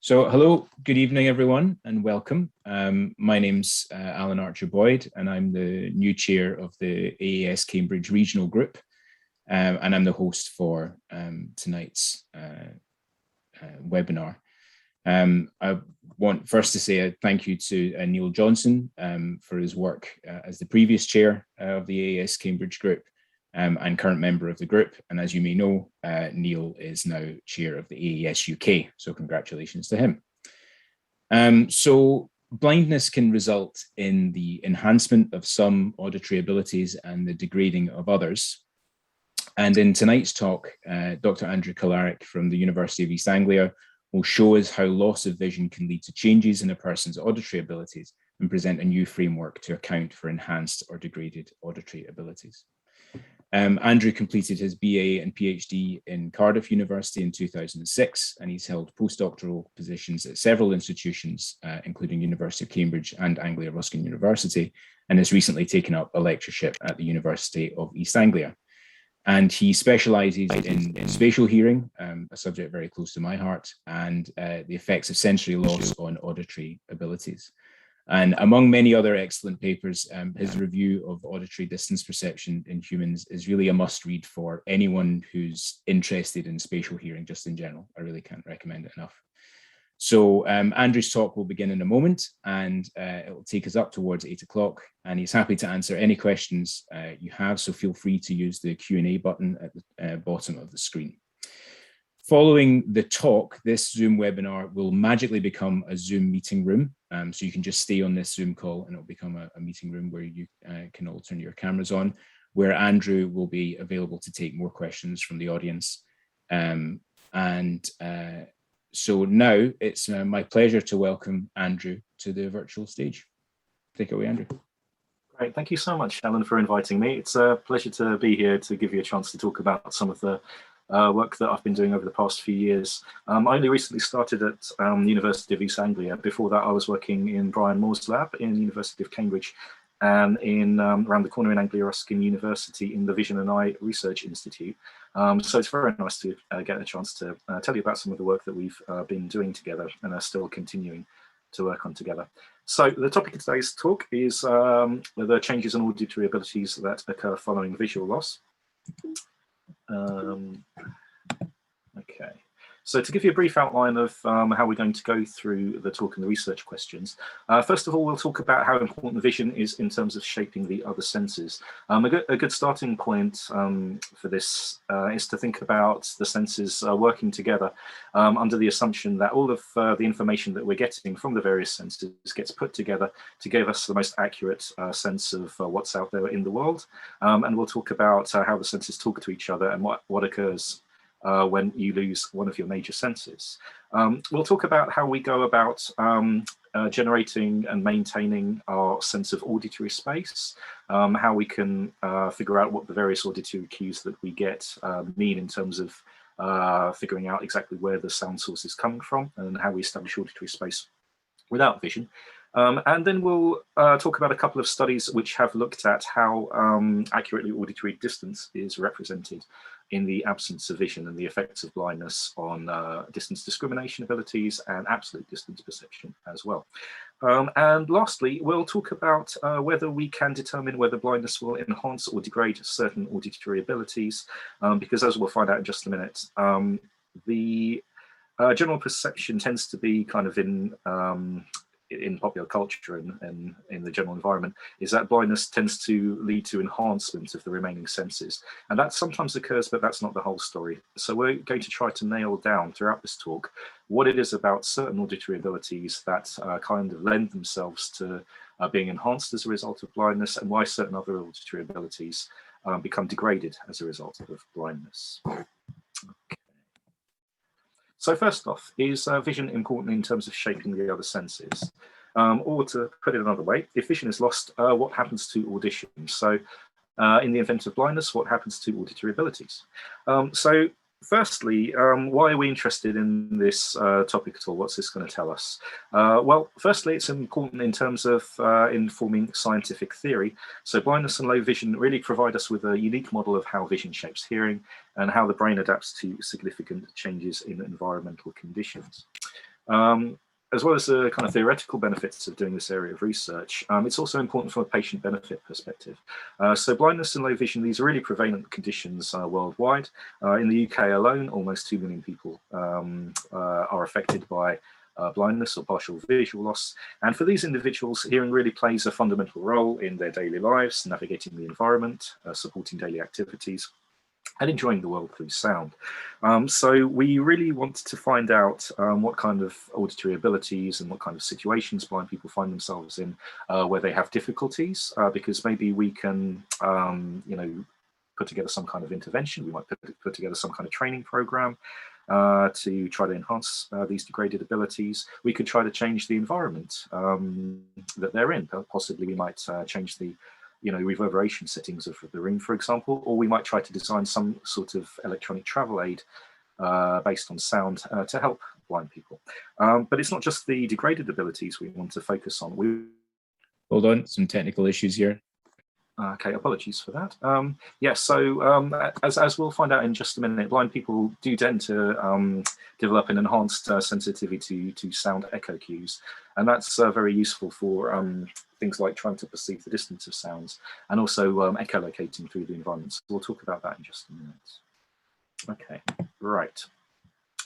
So hello, good evening everyone and welcome. My name's Alan Archer-Boyd and I'm the new chair of the AAS Cambridge Regional Group and I'm the host for tonight's webinar. I want first to say a thank you to Neil Johnson for his work as the previous chair of the AAS Cambridge Group and current member of the group. And as you may know, Neil is now chair of the AAS UK, so congratulations to him. So blindness can result in the enhancement of some auditory abilities and the degrading of others. And in tonight's talk, Dr. Andrew Kolarik from the University of East Anglia will show us how loss of vision can lead to changes in a person's auditory abilities and present a new framework to account for enhanced or degraded auditory abilities. Andrew completed his BA and PhD in Cardiff University in 2006, and he's held postdoctoral positions at several institutions, including University of Cambridge and Anglia Ruskin University, and has recently taken up a lectureship at the University of East Anglia. And he specialises in spatial hearing, a subject very close to my heart, and the effects of sensory loss on auditory abilities. And among many other excellent papers, his review of auditory distance perception in humans is really a must-read for anyone who's interested in spatial hearing just in general. I really can't recommend it enough. So Andrew's talk will begin in a moment and it will take us up towards 8 o'clock, and he's happy to answer any questions you have, so feel free to use the Q&A button at the bottom of the screen. Following the talk, this Zoom webinar will magically become a Zoom meeting room. So you can just stay on this Zoom call and it'll become a meeting room where you can all turn your cameras on, where Andrew will be available to take more questions from the audience. So now it's my pleasure to welcome Andrew to the virtual stage. Take it away, Andrew. Great, thank you so much, Alan, for inviting me. It's a pleasure to be here to give you a chance to talk about some of the work that I've been doing over the past few years. I only recently started at the University of East Anglia. Before that, I was working in Brian Moore's lab in the University of Cambridge and in around the corner in Anglia Ruskin University in the Vision and Eye Research Institute. So it's very nice to get a chance to tell you about some of the work that we've been doing together and are still continuing to work on together. So the topic of today's talk is the changes in auditory abilities that occur following visual loss. Okay, so to give you a brief outline of how we're going to go through the talk and the research questions, first of all, we'll talk about how important vision is in terms of shaping the other senses. A good starting point for this is to think about the senses working together under the assumption that all of the information that we're getting from the various senses gets put together to give us the most accurate sense of what's out there in the world. And we'll talk about how the senses talk to each other and what occurs when you lose one of your major senses. We'll talk about how we go about generating and maintaining our sense of auditory space, how we can figure out what the various auditory cues that we get mean in terms of figuring out exactly where the sound source is coming from and how we establish auditory space without vision. And then we'll talk about a couple of studies which have looked at how accurately auditory distance is represented in the absence of vision and the effects of blindness on distance discrimination abilities and absolute distance perception as well. And lastly, we'll talk about whether we can determine whether blindness will enhance or degrade certain auditory abilities, because as we'll find out in just a minute, the general perception tends to be kind of in popular culture and in the general environment is that blindness tends to lead to enhancement of the remaining senses. And that sometimes occurs, but that's not the whole story. So we're going to try to nail down throughout this talk what it is about certain auditory abilities that kind of lend themselves to being enhanced as a result of blindness, and why certain other auditory abilities become degraded as a result of blindness. Okay. So first off, is vision important in terms of shaping the other senses? Or to put it another way, if vision is lost, what happens to audition? So in the event of blindness, what happens to auditory abilities? So firstly, why are we interested in this topic at all? What's this going to tell us? Well, firstly, it's important in terms of informing scientific theory. So blindness and low vision really provide us with a unique model of how vision shapes hearing and how the brain adapts to significant changes in environmental conditions. As well as the kind of theoretical benefits of doing this area of research, it's also important from a patient benefit perspective. So blindness and low vision, these are really prevalent conditions worldwide. In the UK alone, almost 2 million people are affected by blindness or partial visual loss. And for these individuals, hearing really plays a fundamental role in their daily lives, navigating the environment, supporting daily activities, and enjoying the world through sound. So we really want to find out what kind of auditory abilities and what kind of situations blind people find themselves in where they have difficulties, because maybe we can, put together some kind of intervention. We might put together some kind of training program to try to enhance these degraded abilities. We could try to change the environment that they're in. Possibly we might change the reverberation settings of the room, for example, or we might try to design some sort of electronic travel aid based on sound to help blind people. But it's not just the degraded abilities we want to focus on. Hold on, some technical issues here. Okay, apologies for that. So as we'll find out in just a minute, blind people do tend to develop an enhanced sensitivity to sound echo cues, and that's very useful for things like trying to perceive the distance of sounds and also echolocating through the environment. So we'll talk about that in just a minute. Okay, right.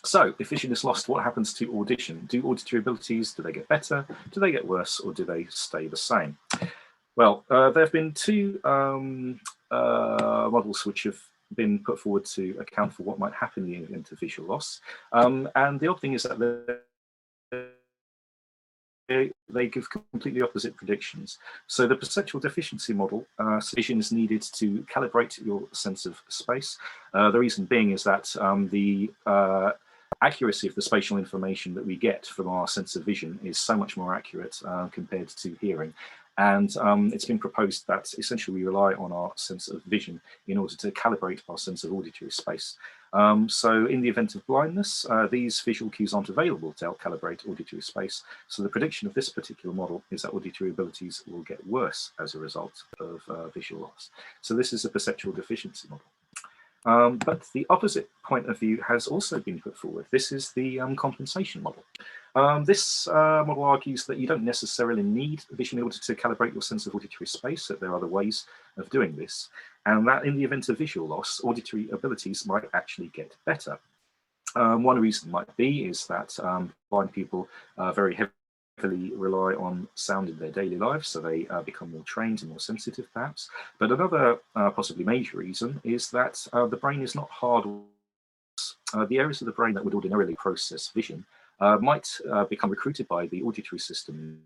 So if vision is lost, what happens to audition? Do auditory abilities, do they get better? Do they get worse, or do they stay the same? Well, there have been two models which have been put forward to account for what might happen in the event of visual loss. And the odd thing is that they give completely opposite predictions. So the perceptual deficiency model, vision is needed to calibrate your sense of space. The reason being is that the accuracy of the spatial information that we get from our sense of vision is so much more accurate compared to hearing. And it's been proposed that essentially we rely on our sense of vision in order to calibrate our sense of auditory space. So in the event of blindness, these visual cues aren't available to help calibrate auditory space. So the prediction of this particular model is that auditory abilities will get worse as a result of visual loss. So this is a perceptual deficiency model. But the opposite point of view has also been put forward. This is the compensation model. This model argues that you don't necessarily need vision in order to calibrate your sense of auditory space, that there are other ways of doing this, and that in the event of visual loss, auditory abilities might actually get better. One reason might be is that blind people very heavily rely on sound in their daily lives, so they become more trained and more sensitive perhaps. But another possibly major reason is that the brain is not hard. The areas of the brain that would ordinarily process vision might become recruited by the auditory system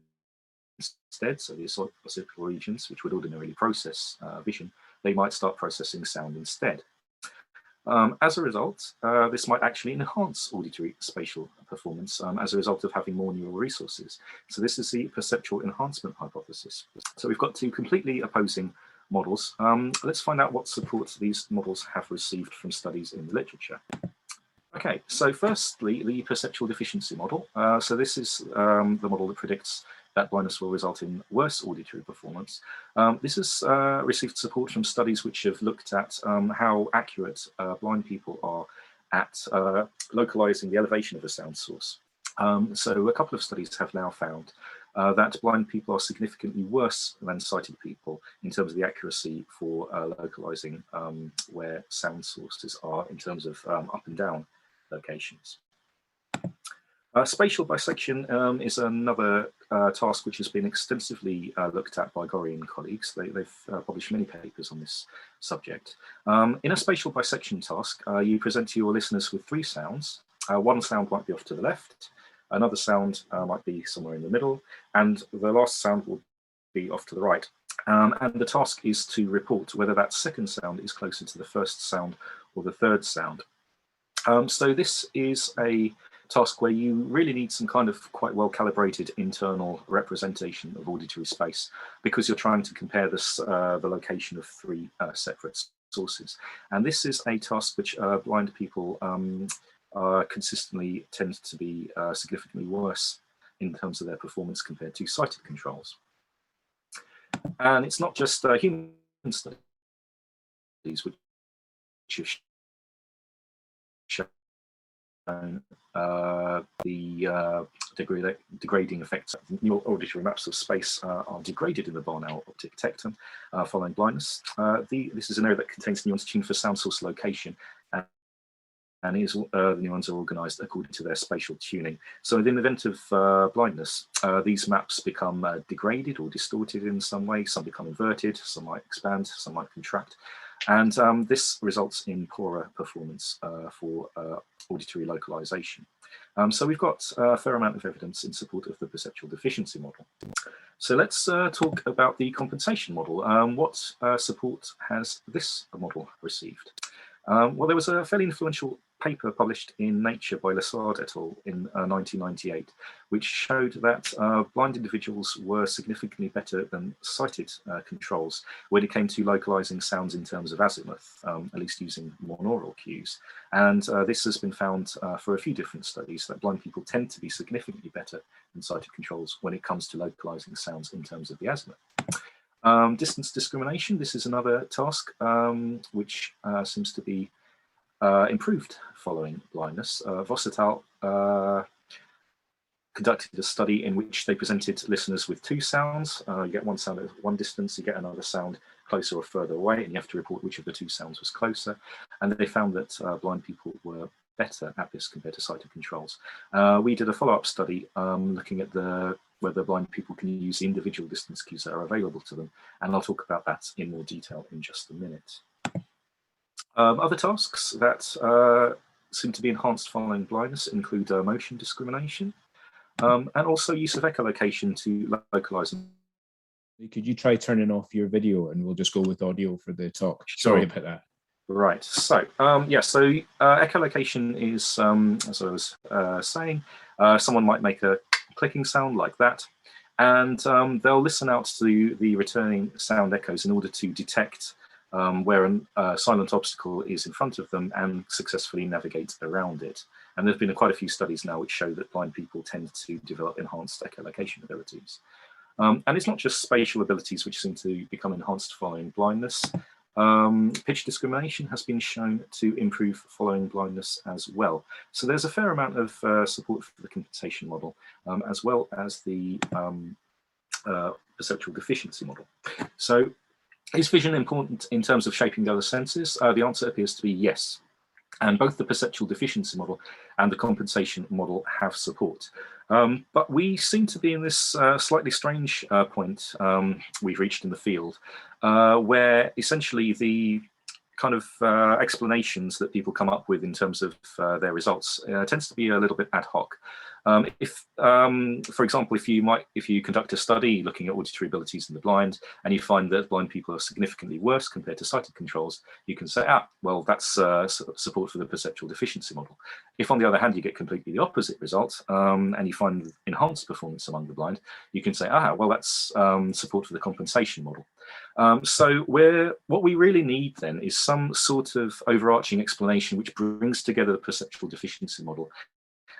instead. So the occipital regions, which would ordinarily process vision, they might start processing sound instead. As a result, this might actually enhance auditory spatial performance as a result of having more neural resources. So this is the perceptual enhancement hypothesis. So we've got two completely opposing models. Let's find out what support these models have received from studies in the literature. Okay, so firstly, the perceptual deficiency model. So this is the model that predicts that blindness will result in worse auditory performance. This has received support from studies which have looked at how accurate blind people are at localizing the elevation of a sound source. So a couple of studies have now found that blind people are significantly worse than sighted people in terms of the accuracy for localizing where sound sources are in terms of up and down locations. Spatial bisection is another task which has been extensively looked at by Gorry and colleagues. They've published many papers on this subject. In a spatial bisection task, you present to your listeners with three sounds. One sound might be off to the left, another sound might be somewhere in the middle, and the last sound will be off to the right. And the task is to report whether that second sound is closer to the first sound or the third sound. So this is a task where you really need some kind of quite well calibrated internal representation of auditory space, because you're trying to compare this, the location of three separate sources. And this is a task which blind people consistently tend to be significantly worse in terms of their performance compared to sighted controls. And it's not just human studies which have shown the degrading effects. New auditory maps of space are degraded in the Barn-Owl optic detector following blindness. This is an area that contains neurons tuned for sound source location, and the neurons are organized according to their spatial tuning. So in the event of blindness, these maps become degraded or distorted in some way. Some become inverted, some might expand, some might contract. And this results in poorer performance for auditory localization. So we've got a fair amount of evidence in support of the perceptual deficiency model. So let's talk about the compensation model. What support has this model received? Well, there was a fairly influential paper published in Nature by Lessard et al. In 1998, which showed that blind individuals were significantly better than sighted controls when it came to localizing sounds in terms of azimuth, at least using monaural cues. And this has been found for a few different studies, that blind people tend to be significantly better than sighted controls when it comes to localizing sounds in terms of the azimuth. Distance discrimination, this is another task which seems to be improved following blindness. Voss et al. Conducted a study in which they presented listeners with two sounds. You get one sound at one distance, you get another sound closer or further away, and you have to report which of the two sounds was closer. And they found that blind people were better at this compared to sighted controls. We did a follow-up study looking at whether blind people can use the individual distance cues that are available to them, and I'll talk about that in more detail in just a minute. Other tasks that seem to be enhanced following blindness include motion discrimination, and also use of echolocation to localize. Could you try turning off your video and we'll just go with audio for the talk? Sure. Sorry about that. Right, so echolocation is, as I was saying, someone might make a clicking sound like that, and they'll listen out to the returning sound echoes in order to detect where a silent obstacle is in front of them and successfully navigate around it. And there's been quite a few studies now which show that blind people tend to develop enhanced echolocation abilities. And it's not just spatial abilities which seem to become enhanced following blindness. Pitch discrimination has been shown to improve following blindness as well. So there's a fair amount of support for the compensation model, as well as the perceptual deficiency model. So is vision important in terms of shaping the other senses? The answer appears to be yes. And both the perceptual deficiency model and the compensation model have support. But we seem to be in this slightly strange point we've reached in the field, where essentially the kind of explanations that people come up with in terms of their results tends to be a little bit ad hoc. For example, if you conduct a study looking at auditory abilities in the blind and you find that blind people are significantly worse compared to sighted controls, you can say, well, that's support for the perceptual deficiency model. If, on the other hand, you get completely the opposite result and you find enhanced performance among the blind, you can say, well, that's support for the compensation model. So what we really need then is some sort of overarching explanation which brings together the perceptual deficiency model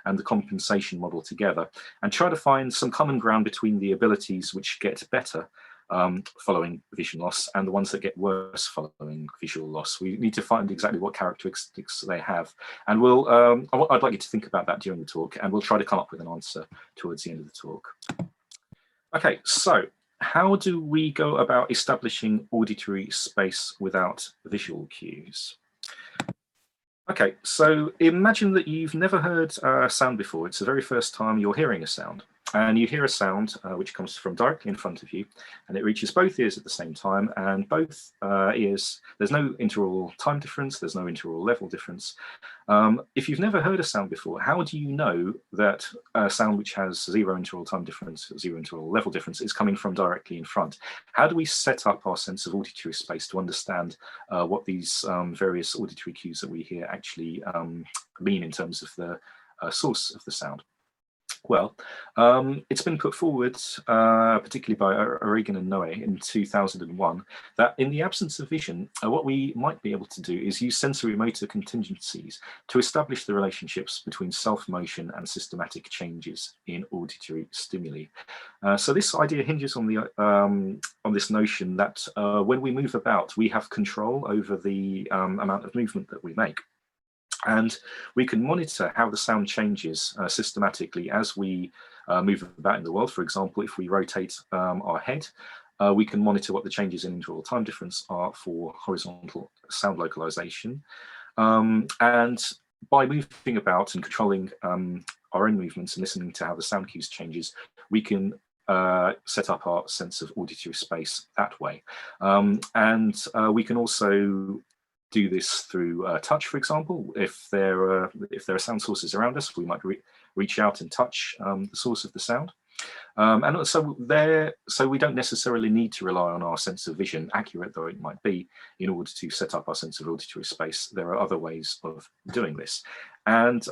and the compensation model together, and try to find some common ground between the abilities which get better following vision loss and the ones that get worse following visual loss. We need to find exactly what characteristics they have, and I'd like you to think about that during the talk, and we'll try to come up with an answer towards the end of the talk. Okay, so how do we go about establishing auditory space without visual cues? Okay, so imagine that you've never heard a sound before. It's the very first time you're hearing a sound. And you hear a sound which comes from directly in front of you, and it reaches both ears at the same time, and both ears, there's no interaural time difference, there's no interaural level difference. If you've never heard a sound before, how do you know that a sound which has zero interaural time difference, zero interaural level difference is coming from directly in front? How do we set up our sense of auditory space to understand what these various auditory cues that we hear actually mean in terms of the source of the sound? Well, it's been put forward, particularly by O'Regan and Noe in 2001, that in the absence of vision, what we might be able to do is use sensory motor contingencies to establish the relationships between self-motion and systematic changes in auditory stimuli. So this idea hinges on this notion that when we move about, we have control over the amount of movement that we make. And we can monitor how the sound changes systematically as we move about in the world. For example, if we rotate our head, we can monitor what the changes in interval time difference are for horizontal sound localization. And by moving about and controlling our own movements and listening to how the sound cues changes, we can set up our sense of auditory space that way. And we can also do this through touch, for example. If there are sound sources around us, we might reach out and touch the source of the sound. And so we don't necessarily need to rely on our sense of vision, accurate though it might be, in order to set up our sense of auditory space. There are other ways of doing this. And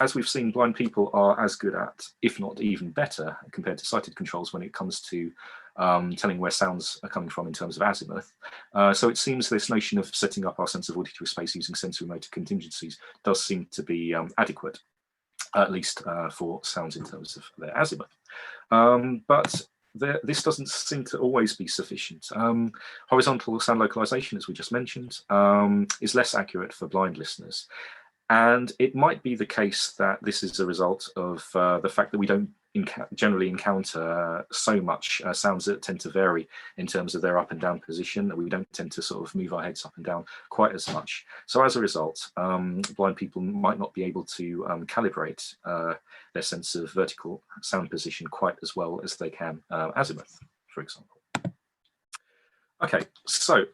as we've seen, blind people are as good at, if not even better, compared to sighted controls when it comes to telling where sounds are coming from in terms of azimuth. So it seems this notion of setting up our sense of auditory space using sensory motor contingencies does seem to be adequate, at least for sounds in terms of their azimuth. But this doesn't seem to always be sufficient. Horizontal sound localization, as we just mentioned, is less accurate for blind listeners. And it might be the case that this is a result of the fact that we don't generally encounter so much sounds that tend to vary in terms of their up and down position, that we don't tend to sort of move our heads up and down quite as much. So as a result, blind people might not be able to calibrate their sense of vertical sound position quite as well as they can azimuth, for example. Okay, so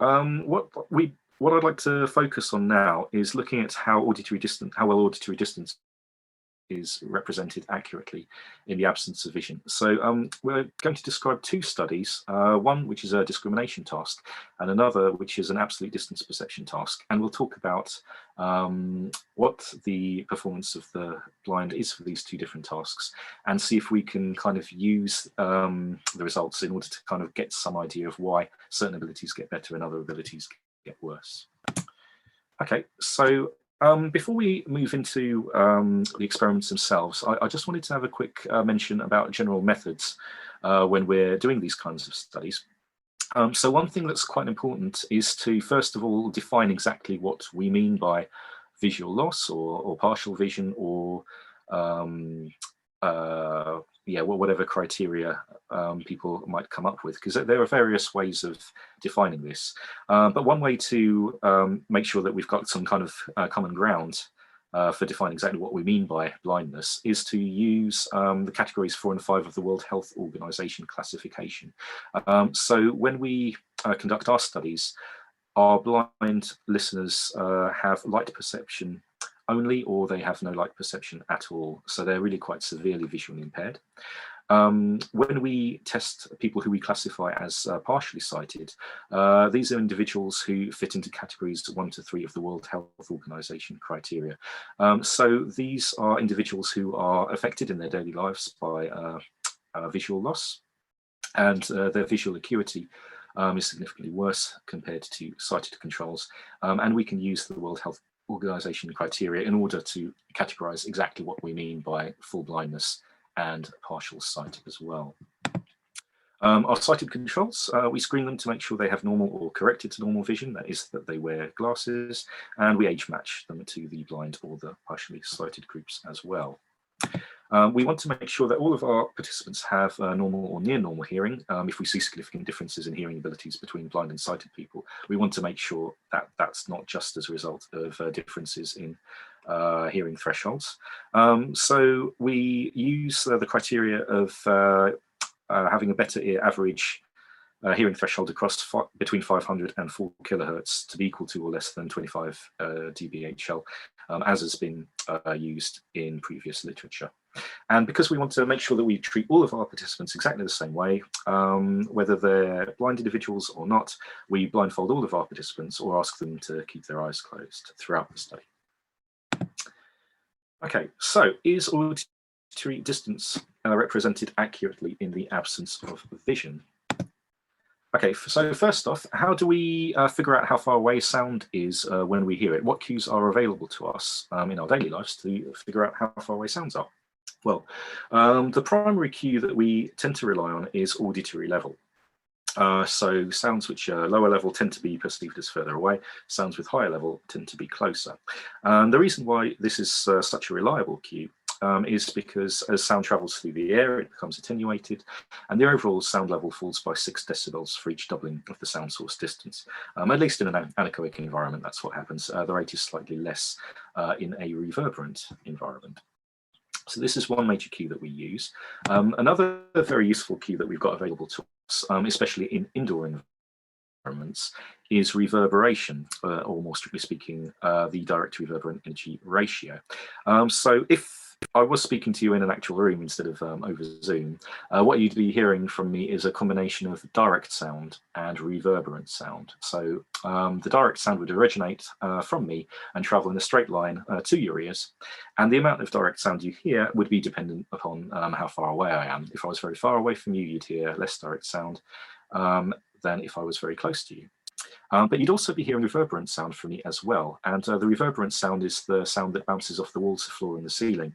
what I'd like to focus on now is looking at how well auditory distance is represented accurately in the absence of vision. So we're going to describe two studies, one which is a discrimination task and another which is an absolute distance perception task. And we'll talk about what the performance of the blind is for these two different tasks and see if we can kind of use the results in order to kind of get some idea of why certain abilities get better and other abilities get worse. Okay, so before we move into the experiments themselves, I just wanted to have a quick mention about general methods when we're doing these kinds of studies. So one thing that's quite important is to, first of all, define exactly what we mean by visual loss or partial vision or whatever criteria people might come up with, because there are various ways of defining this. But one way to make sure that we've got some kind of common ground for defining exactly what we mean by blindness is to use the categories 4 and 5 of the World Health Organization classification. So when we conduct our studies, our blind listeners have light perception only, or they have no light perception at all. So they're really quite severely visually impaired. When we test people who we classify as partially sighted, these are individuals who fit into categories 1 to 3 of the World Health Organization criteria. So these are individuals who are affected in their daily lives by visual loss, and their visual acuity is significantly worse compared to sighted controls. And we can use the World Health Organization criteria in order to categorize exactly what we mean by full blindness and partial sight as well. Our sighted controls, we screen them to make sure they have normal or corrected to normal vision, that is that they wear glasses, and we age match them to the blind or the partially sighted groups as well. We want to make sure that all of our participants have normal or near normal hearing. If we see significant differences in hearing abilities between blind and sighted people, we want to make sure that that's not just as a result of differences in hearing thresholds. So we use the criteria of having a better ear average hearing threshold across between 500 and 4 kilohertz to be equal to or less than 25 dBHL, as has been used in previous literature. And because we want to make sure that we treat all of our participants exactly the same way, whether they're blind individuals or not, we blindfold all of our participants or ask them to keep their eyes closed throughout the study. Okay, so is auditory distance represented accurately in the absence of vision? Okay, so first off, how do we figure out how far away sound is when we hear it? What cues are available to us in our daily lives to figure out how far away sounds are? Well, the primary cue that we tend to rely on is auditory level. So sounds which are lower level tend to be perceived as further away. Sounds with higher level tend to be closer. The reason why this is such a reliable cue is because as sound travels through the air, it becomes attenuated, and the overall sound level falls by 6 decibels for each doubling of the sound source distance. At least in an anechoic environment, that's what happens. The rate is slightly less in a reverberant environment. So this is one major cue that we use. Another very useful cue that we've got available to us, especially in indoor environments, is reverberation, or more strictly speaking, the direct reverberant energy ratio. So if I was speaking to you in an actual room instead of over Zoom, what you'd be hearing from me is a combination of direct sound and reverberant sound. So the direct sound would originate from me and travel in a straight line to your ears. And the amount of direct sound you hear would be dependent upon how far away I am. If I was very far away from you, you'd hear less direct sound than if I was very close to you. But you'd also be hearing reverberant sound from me as well. And the reverberant sound is the sound that bounces off the walls, the floor, and the ceiling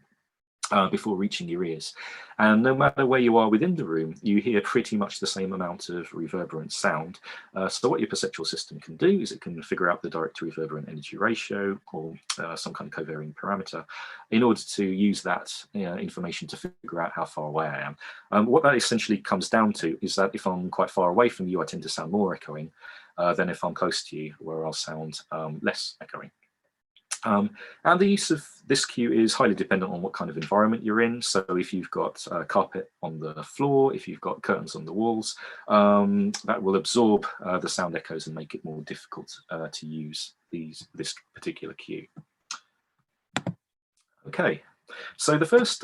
before reaching your ears. And no matter where you are within the room, you hear pretty much the same amount of reverberant sound. So what your perceptual system can do is it can figure out the direct to reverberant energy ratio, or some kind of covariant parameter, in order to use that information to figure out how far away I am. What that essentially comes down to is that if I'm quite far away from you, I tend to sound more echoing than if I'm close to you, where I'll sound less echoing. And the use of this cue is highly dependent on what kind of environment you're in. So if you've got carpet on the floor, if you've got curtains on the walls, that will absorb the sound echoes and make it more difficult to use this particular cue. Okay, so the first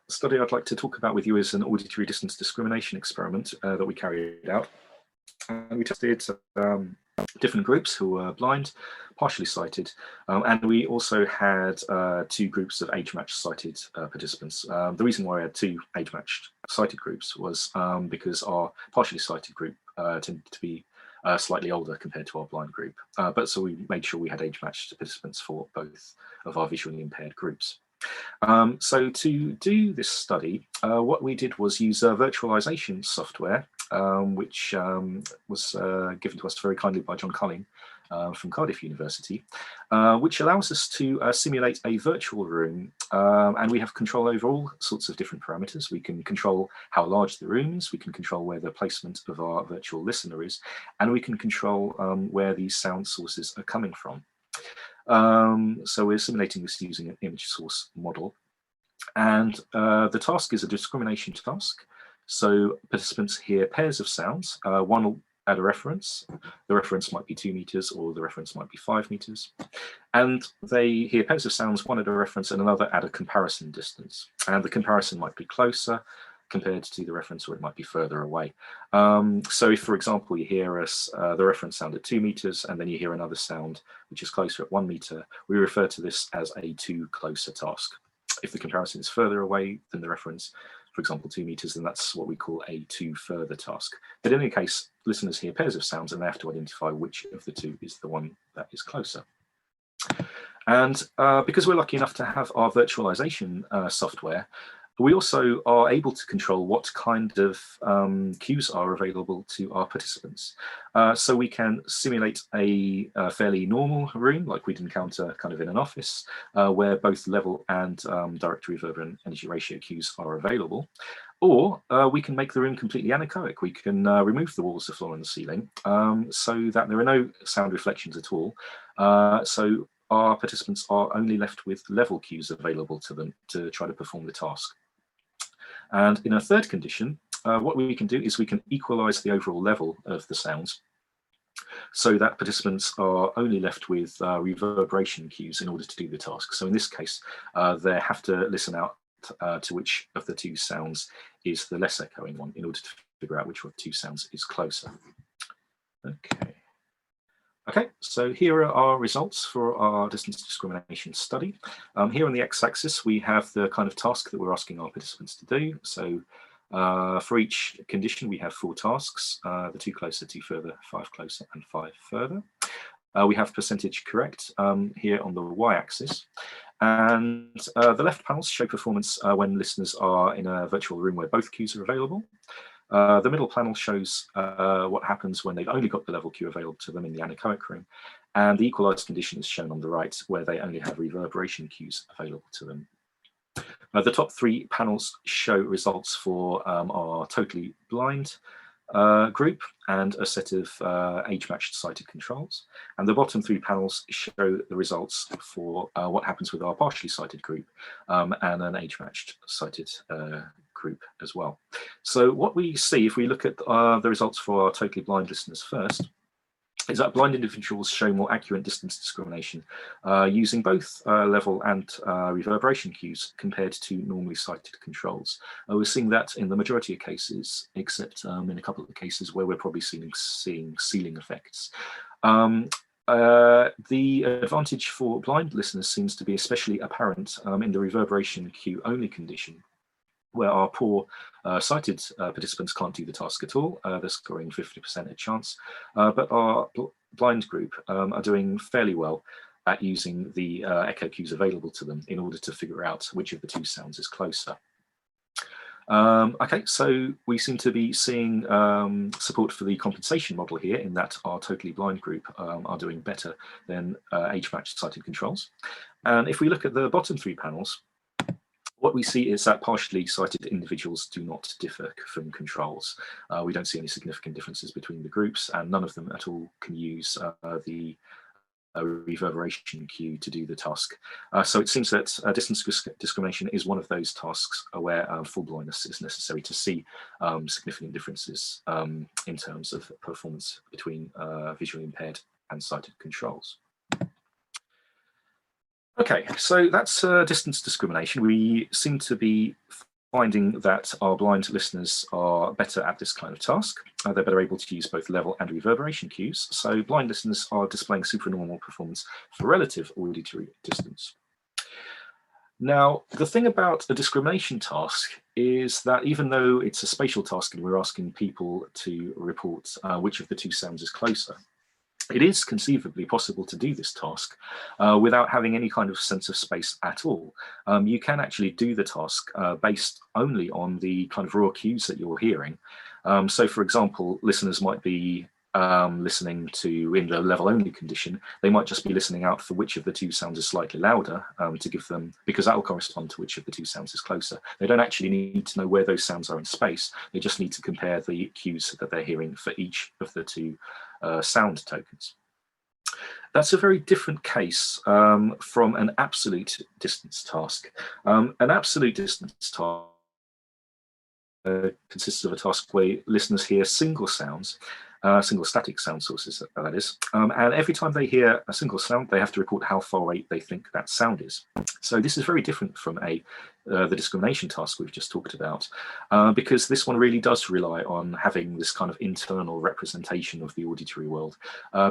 study I'd like to talk about with you is an auditory distance discrimination experiment that we carried out. We tested different groups who were blind, partially sighted, and we also had 2 groups of age-matched sighted participants. The reason why I had 2 age-matched sighted groups was because our partially sighted group tended to be slightly older compared to our blind group. But so we made sure we had age-matched participants for both of our visually impaired groups. So to do this study, what we did was use virtualization software, which was given to us very kindly by John Culling from Cardiff University, which allows us to simulate a virtual room, and we have control over all sorts of different parameters. We can control how large the room is, we can control where the placement of our virtual listener is, and we can control where these sound sources are coming from. So we're simulating this using an image source model, and the task is a discrimination task. So participants hear pairs of sounds, one at a reference. The reference might be 2 meters, or the reference might be 5 meters. And they hear pairs of sounds, one at a reference and another at a comparison distance. And the comparison might be closer compared to the reference, or it might be further away. So if, for example, you hear the reference sound at 2 meters, and then you hear another sound which is closer at 1 meter, we refer to this as a 2 closer task. If the comparison is further away than the reference, for example, 2 meters, then that's what we call a 2 further task. But in any case, listeners hear pairs of sounds and they have to identify which of the 2 is the one that is closer. And because we're lucky enough to have our virtualization software, we also are able to control what kind of cues are available to our participants. So we can simulate a fairly normal room, like we'd encounter kind of in an office, where both level and direct reverberant energy ratio cues are available. Or we can make the room completely anechoic. We can remove the walls, the floor, and the ceiling, so that there are no sound reflections at all. So our participants are only left with level cues available to them to try to perform the task. And in a third condition, what we can do is we can equalize the overall level of the sounds so that participants are only left with reverberation cues in order to do the task. So in this case, they have to listen out to which of the 2 sounds is the less echoing one in order to figure out which of the 2 sounds is closer. Okay, so here are our results for our distance discrimination study. Here on the x-axis, we have the kind of task that we're asking our participants to do. So for each condition, we have 4 tasks, the 2 closer, 2 further, 5 closer, and 5 further. We have percentage correct here on the y-axis. And the left panels show performance when listeners are in a virtual room where both cues are available. The middle panel shows what happens when they've only got the level cue available to them in the anechoic room, and the equalized condition is shown on the right, where they only have reverberation cues available to them. The top three panels show results for our totally blind group and a set of age-matched sighted controls. And the bottom three panels show the results for what happens with our partially sighted group and an age-matched sighted group as well. So what we see, if we look at the results for our totally blind listeners first, is that blind individuals show more accurate distance discrimination using both level and reverberation cues compared to normally sighted controls. We're seeing that in the majority of cases, except in a couple of cases where we're probably seeing ceiling effects. The advantage for blind listeners seems to be especially apparent in the reverberation cue only condition, where our poor sighted participants can't do the task at all. They're scoring 50% a chance, but our blind group are doing fairly well at using the echo cues available to them in order to figure out which of the two sounds is closer. Okay, so we seem to be seeing support for the compensation model here, in that our totally blind group are doing better than age-matched sighted controls. And if we look at the bottom three panels, what we see is that partially sighted individuals do not differ from controls. We don't see any significant differences between the groups, and none of them at all can use the reverberation cue to do the task. So it seems that distance discrimination is one of those tasks where full blindness is necessary to see significant differences in terms of performance between visually impaired and sighted controls. Okay, so that's distance discrimination. We seem to be finding that our blind listeners are better at this kind of task. They're better able to use both level and reverberation cues. So blind listeners are displaying supernormal performance for relative auditory distance. Now, the thing about a discrimination task is that even though it's a spatial task and we're asking people to report which of the two sounds is closer, it is conceivably possible to do this task without having any kind of sense of space at all. You can actually do the task based only on the kind of raw cues that you're hearing. So, for example, listeners might be listening to, in the level only condition, they might just be listening out for which of the two sounds is slightly louder to give them, because that will correspond to which of the two sounds is closer. They don't actually need to know where those sounds are in space. They just need to compare the cues that they're hearing for each of the two sound tokens. That's a very different case from an absolute distance task. An absolute distance task consists of a task where listeners hear single sounds, single static sound sources, that is, and every time they hear a single sound, they have to report how far away they think that sound is. So this is very different from the discrimination task we've just talked about, because this one really does rely on having this kind of internal representation of the auditory world,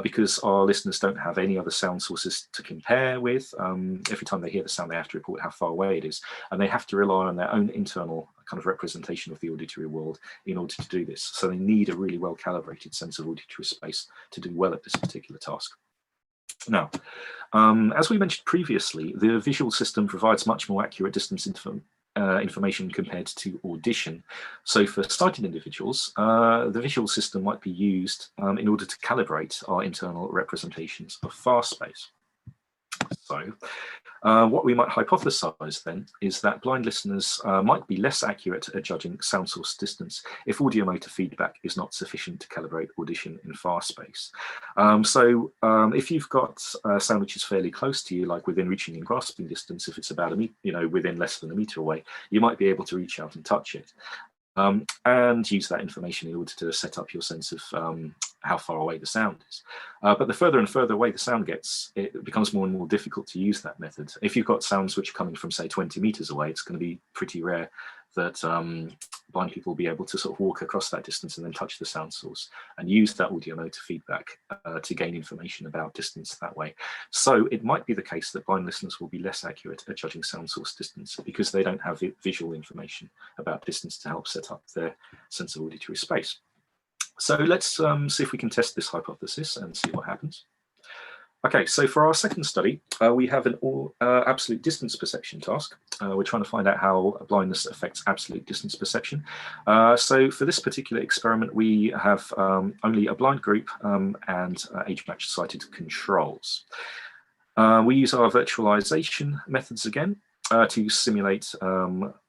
because our listeners don't have any other sound sources to compare with. Every time they hear the sound, they have to report how far away it is, and they have to rely on their own internal kind of representation of the auditory world in order to do this. So they need a really well calibrated sense of auditory space to do well at this particular task. Now, as we mentioned previously, the visual system provides much more accurate distance information compared to audition. So for sighted individuals, the visual system might be used in order to calibrate our internal representations of far space. So what we might hypothesize then is that blind listeners might be less accurate at judging sound source distance if audiomotor feedback is not sufficient to calibrate audition in far space. If you've got a sound which is fairly close to you, like within reaching and grasping distance, if it's about within less than a meter away, you might be able to reach out and touch it. And use that information in order to set up your sense of how far away the sound is. But the further and further away the sound gets, it becomes more and more difficult to use that method. If you've got sounds which are coming from, say, 20 meters away, it's going to be pretty rare that blind people will be able to sort of walk across that distance and then touch the sound source and use that audiomotor feedback to gain information about distance that way. So it might be the case that blind listeners will be less accurate at judging sound source distance because they don't have visual information about distance to help set up their sense of auditory space. So let's see if we can test this hypothesis and see what happens. Okay, so for our second study, we have an absolute distance perception task. We're trying to find out how blindness affects absolute distance perception. So for this particular experiment, we have only a blind group and age-matched sighted controls. We use our virtualization methods again to simulate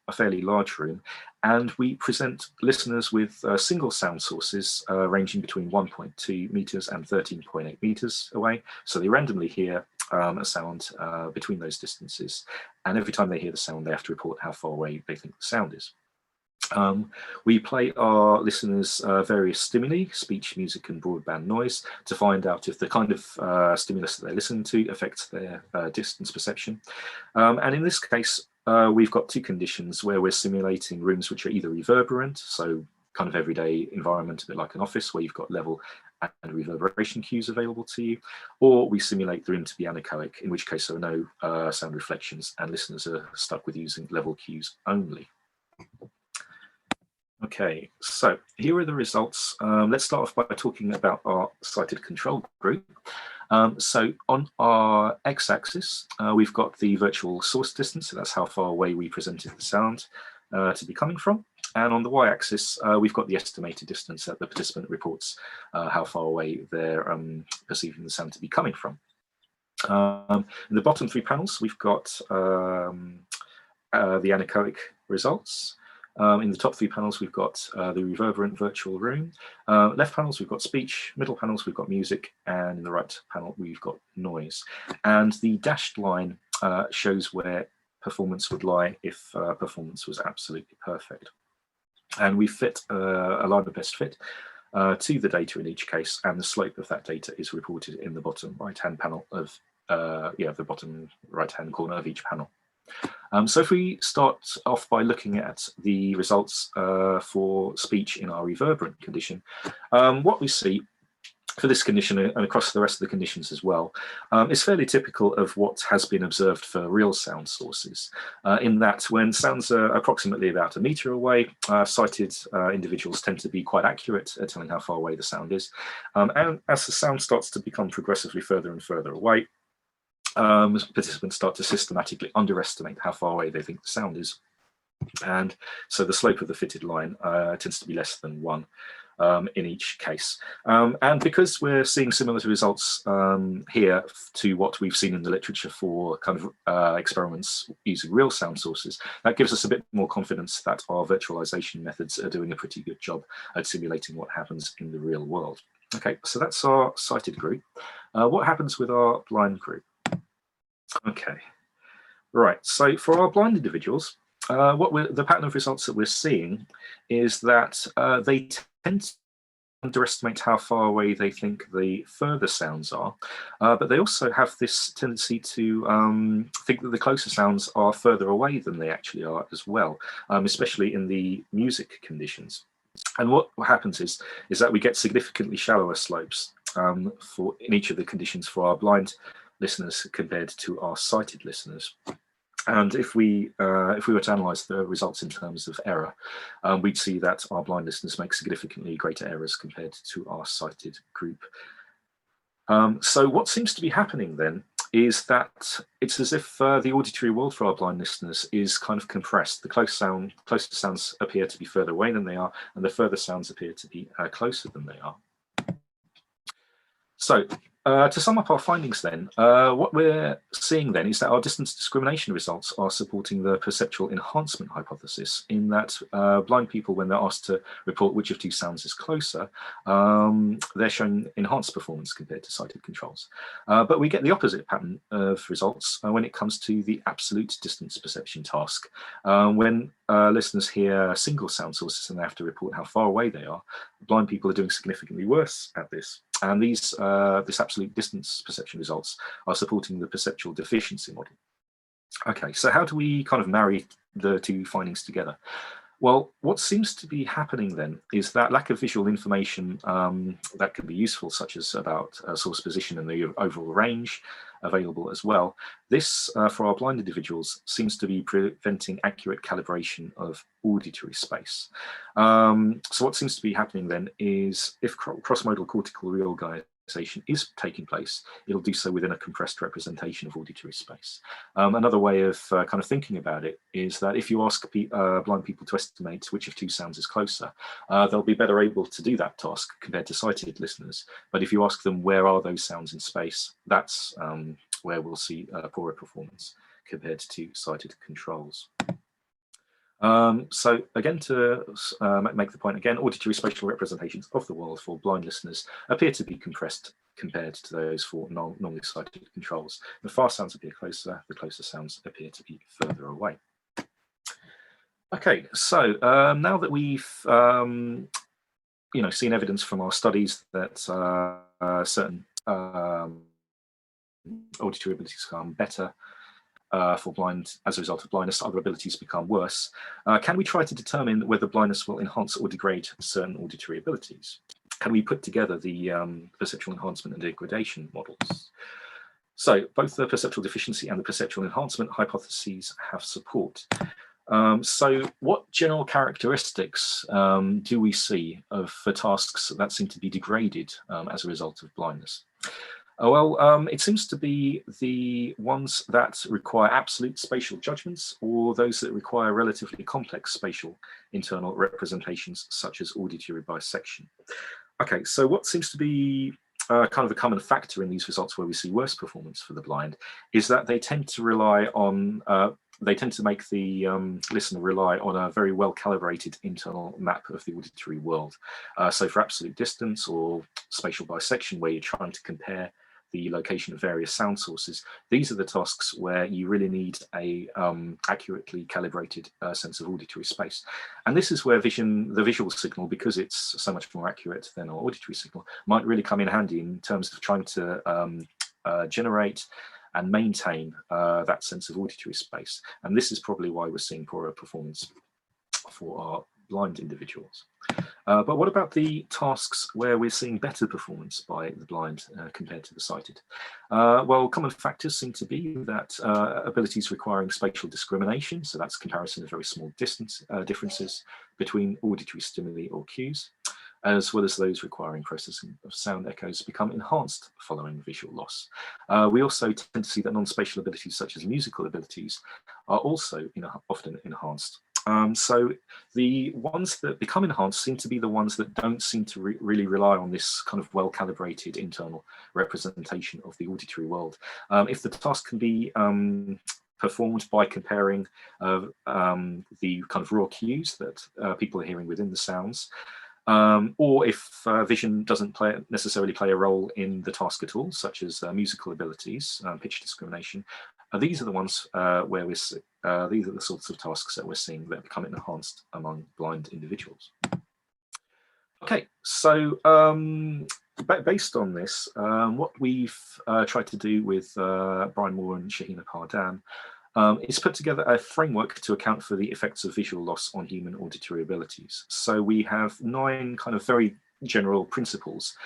a fairly large room, and we present listeners with single sound sources ranging between 1.2 meters and 13.8 meters away. So they randomly hear a sound between those distances, and every time they hear the sound, they have to report how far away they think the sound is. We play our listeners various stimuli, speech, music, and broadband noise, to find out if the kind of stimulus that they listen to affects their distance perception. And in this case, we've got two conditions where we're simulating rooms which are either reverberant, so kind of everyday environment, a bit like an office where you've got level and reverberation cues available to you, or we simulate the room to be anechoic, in which case there are no sound reflections and listeners are stuck with using level cues only. Okay, so here are the results. Let's start off by talking about our sighted control group. So on our x-axis, we've got the virtual source distance, so that's how far away we presented the sound to be coming from. And on the y-axis, we've got the estimated distance that the participant reports how far away they're perceiving the sound to be coming from. In the bottom three panels, we've got the anechoic results. In the top three panels, we've got the reverberant virtual room. Left panels, we've got speech. Middle panels, we've got music. And in the right panel, we've got noise. And the dashed line shows where performance would lie if performance was absolutely perfect. And we fit a line of best fit to the data in each case, and the slope of that data is reported in the bottom right-hand panel of, the bottom right-hand corner of each panel. So if we start off by looking at the results for speech in our reverberant condition, what we see for this condition and across the rest of the conditions as well is fairly typical of what has been observed for real sound sources, in that when sounds are approximately about a meter away, sighted individuals tend to be quite accurate at telling how far away the sound is. And as the sound starts to become progressively further and further away, participants start to systematically underestimate how far away they think the sound is. And so the slope of the fitted line tends to be less than 1 in each case. And because we're seeing similar results here to what we've seen in the literature for kind of experiments using real sound sources, that gives us a bit more confidence that our virtualization methods are doing a pretty good job at simulating what happens in the real world. Okay, so that's our sighted group. What happens with our blind group? Okay, right, so for our blind individuals, the pattern of results that we're seeing is that they tend to underestimate how far away they think the further sounds are, but they also have this tendency to think that the closer sounds are further away than they actually are as well, especially in the music conditions. And what happens is that we get significantly shallower slopes in each of the conditions for our blind listeners compared to our sighted listeners. And if we were to analyse the results in terms of error, we'd see that our blind listeners make significantly greater errors compared to our sighted group. So what seems to be happening then is that it's as if the auditory world for our blind listeners is kind of compressed. The closer sounds appear to be further away than they are, and the further sounds appear to be closer than they are. So to sum up our findings then, what we're seeing then is that our distance discrimination results are supporting the perceptual enhancement hypothesis, in that blind people, when they're asked to report which of two sounds is closer, they're shown enhanced performance compared to sighted controls. But we get the opposite pattern of results when it comes to the absolute distance perception task. When listeners hear single sound sources and they have to report how far away they are, blind people are doing significantly worse at this. And this absolute distance perception results are supporting the perceptual deficiency model. Okay, so how do we kind of marry the two findings together? Well, what seems to be happening then is that lack of visual information that can be useful, such as about source position and the overall range available as well. This, for our blind individuals, seems to be preventing accurate calibration of auditory space. So what seems to be happening then is if cross-modal cortical reorganization is taking place, it'll do so within a compressed representation of auditory space. Another way of kind of thinking about it is that if you ask blind people to estimate which of two sounds is closer, they'll be better able to do that task compared to sighted listeners. But if you ask them where are those sounds in space, that's where we'll see poorer performance compared to sighted controls. So again, to make the point again, auditory spatial representations of the world for blind listeners appear to be compressed compared to those for normally sighted controls. The far sounds appear closer, the closer sounds appear to be further away. Okay, so now that we've seen evidence from our studies that certain auditory abilities become better for blind as a result of blindness, other abilities become worse. Can we try to determine whether blindness will enhance or degrade certain auditory abilities? Can we put together the perceptual enhancement and degradation models? So both the perceptual deficiency and the perceptual enhancement hypotheses have support. So what general characteristics do we see for tasks that seem to be degraded as a result of blindness? Well, it seems to be the ones that require absolute spatial judgments, or those that require relatively complex spatial internal representations, such as auditory bisection. Okay, so what seems to be kind of a common factor in these results where we see worse performance for the blind is that they tend to rely on, they tend to make the listener rely on a very well calibrated internal map of the auditory world. So for absolute distance or spatial bisection, where you're trying to compare the location of various sound sources, these are the tasks where you really need a accurately calibrated sense of auditory space. And this is where the visual signal, because it's so much more accurate than our auditory signal, might really come in handy in terms of trying to generate and maintain that sense of auditory space. And this is probably why we're seeing poorer performance for our blind individuals. But what about the tasks where we're seeing better performance by the blind compared to the sighted? Well, common factors seem to be that abilities requiring spatial discrimination, so that's comparison of very small distance differences between auditory stimuli or cues, as well as those requiring processing of sound echoes, become enhanced following visual loss. We also tend to see that non-spatial abilities such as musical abilities are also often enhanced. So the ones that become enhanced seem to be the ones that don't seem to really rely on this kind of well-calibrated internal representation of the auditory world. If the task can be performed by comparing the kind of raw cues that people are hearing within the sounds, or if vision doesn't necessarily play a role in the task at all, such as musical abilities, pitch discrimination, these are the ones where these are the sorts of tasks that we're seeing that become enhanced among blind individuals. Okay, so based on this, what we've tried to do with Brian Moore and Shahina Pardhan is put together a framework to account for the effects of visual loss on human auditory abilities. So we have 9 kind of very general principles